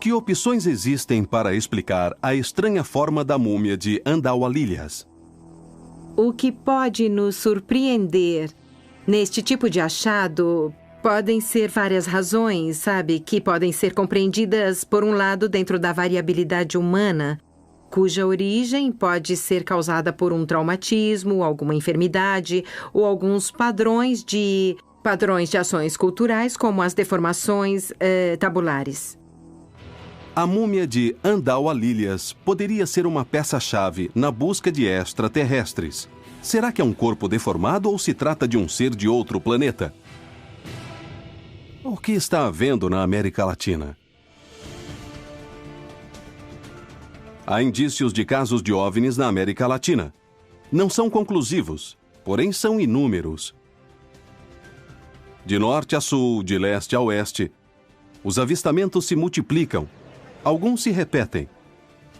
Que opções existem para explicar a estranha forma da múmia de Andaualilhas? O que pode nos surpreender neste tipo de achado podem ser várias razões, sabe? Que podem ser compreendidas, por um lado, dentro da variabilidade humana, cuja origem pode ser causada por um traumatismo, alguma enfermidade ou alguns padrões de ações culturais, como as deformações tabulares. A múmia de Andaualilhas poderia ser uma peça-chave na busca de extraterrestres. Será que é um corpo deformado ou se trata de um ser de outro planeta? O que está havendo na América Latina? Há indícios de casos de OVNIs na América Latina. Não são conclusivos, porém são inúmeros. De norte a sul, de leste a oeste, os avistamentos se multiplicam. Alguns se repetem,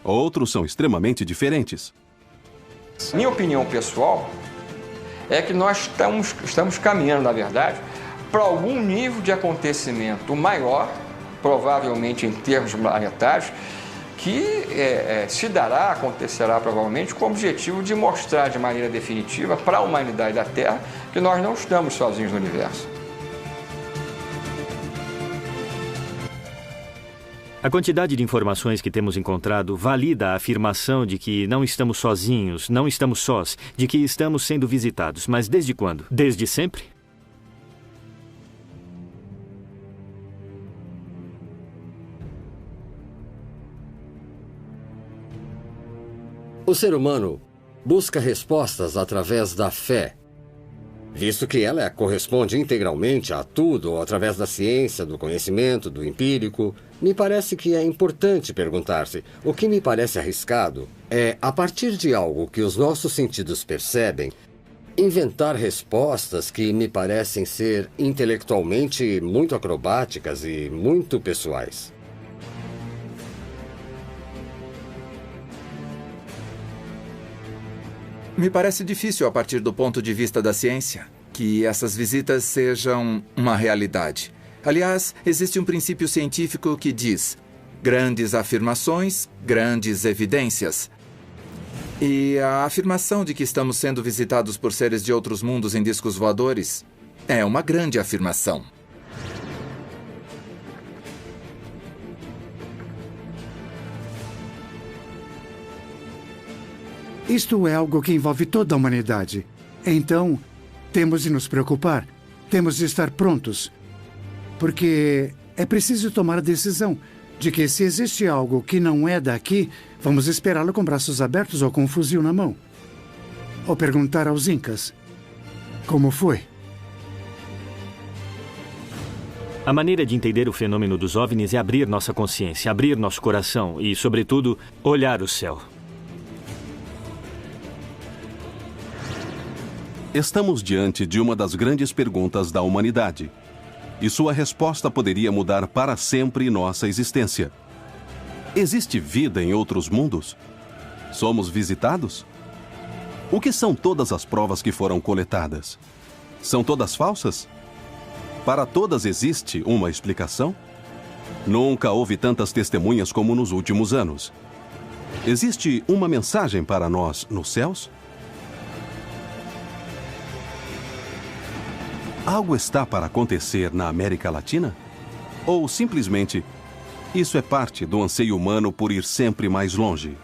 outros são extremamente diferentes. Minha opinião pessoal é que nós estamos caminhando, na verdade, para algum nível de acontecimento maior, provavelmente em termos planetários, que acontecerá provavelmente com o objetivo de mostrar de maneira definitiva para a humanidade da Terra que nós não estamos sozinhos no universo. A quantidade de informações que temos encontrado valida a afirmação de que não estamos sozinhos, não estamos sós, de que estamos sendo visitados. Mas desde quando? Desde sempre? O ser humano busca respostas através da fé, visto que ela corresponde integralmente a tudo através da ciência, do conhecimento, do empírico. Me parece que é importante perguntar-se. O que me parece arriscado é, a partir de algo que os nossos sentidos percebem, inventar respostas que me parecem ser intelectualmente muito acrobáticas e muito pessoais. Me parece difícil, a partir do ponto de vista da ciência, que essas visitas sejam uma realidade. Aliás, existe um princípio científico que diz: grandes afirmações, grandes evidências. E a afirmação de que estamos sendo visitados por seres de outros mundos em discos voadores é uma grande afirmação. Isto é algo que envolve toda a humanidade. Então, temos de nos preocupar. Temos de estar prontos. Porque é preciso tomar a decisão de que se existe algo que não é daqui, vamos esperá-lo com braços abertos ou com um fuzil na mão. Ou perguntar aos Incas como foi. A maneira de entender o fenômeno dos OVNIs é abrir nossa consciência, abrir nosso coração e, sobretudo, olhar o céu. Estamos diante de uma das grandes perguntas da humanidade. E sua resposta poderia mudar para sempre nossa existência. Existe vida em outros mundos? Somos visitados? O que são todas as provas que foram coletadas? São todas falsas? Para todas existe uma explicação? Nunca houve tantas testemunhas como nos últimos anos. Existe uma mensagem para nós nos céus? Algo está para acontecer na América Latina? Ou simplesmente, isso é parte do anseio humano por ir sempre mais longe?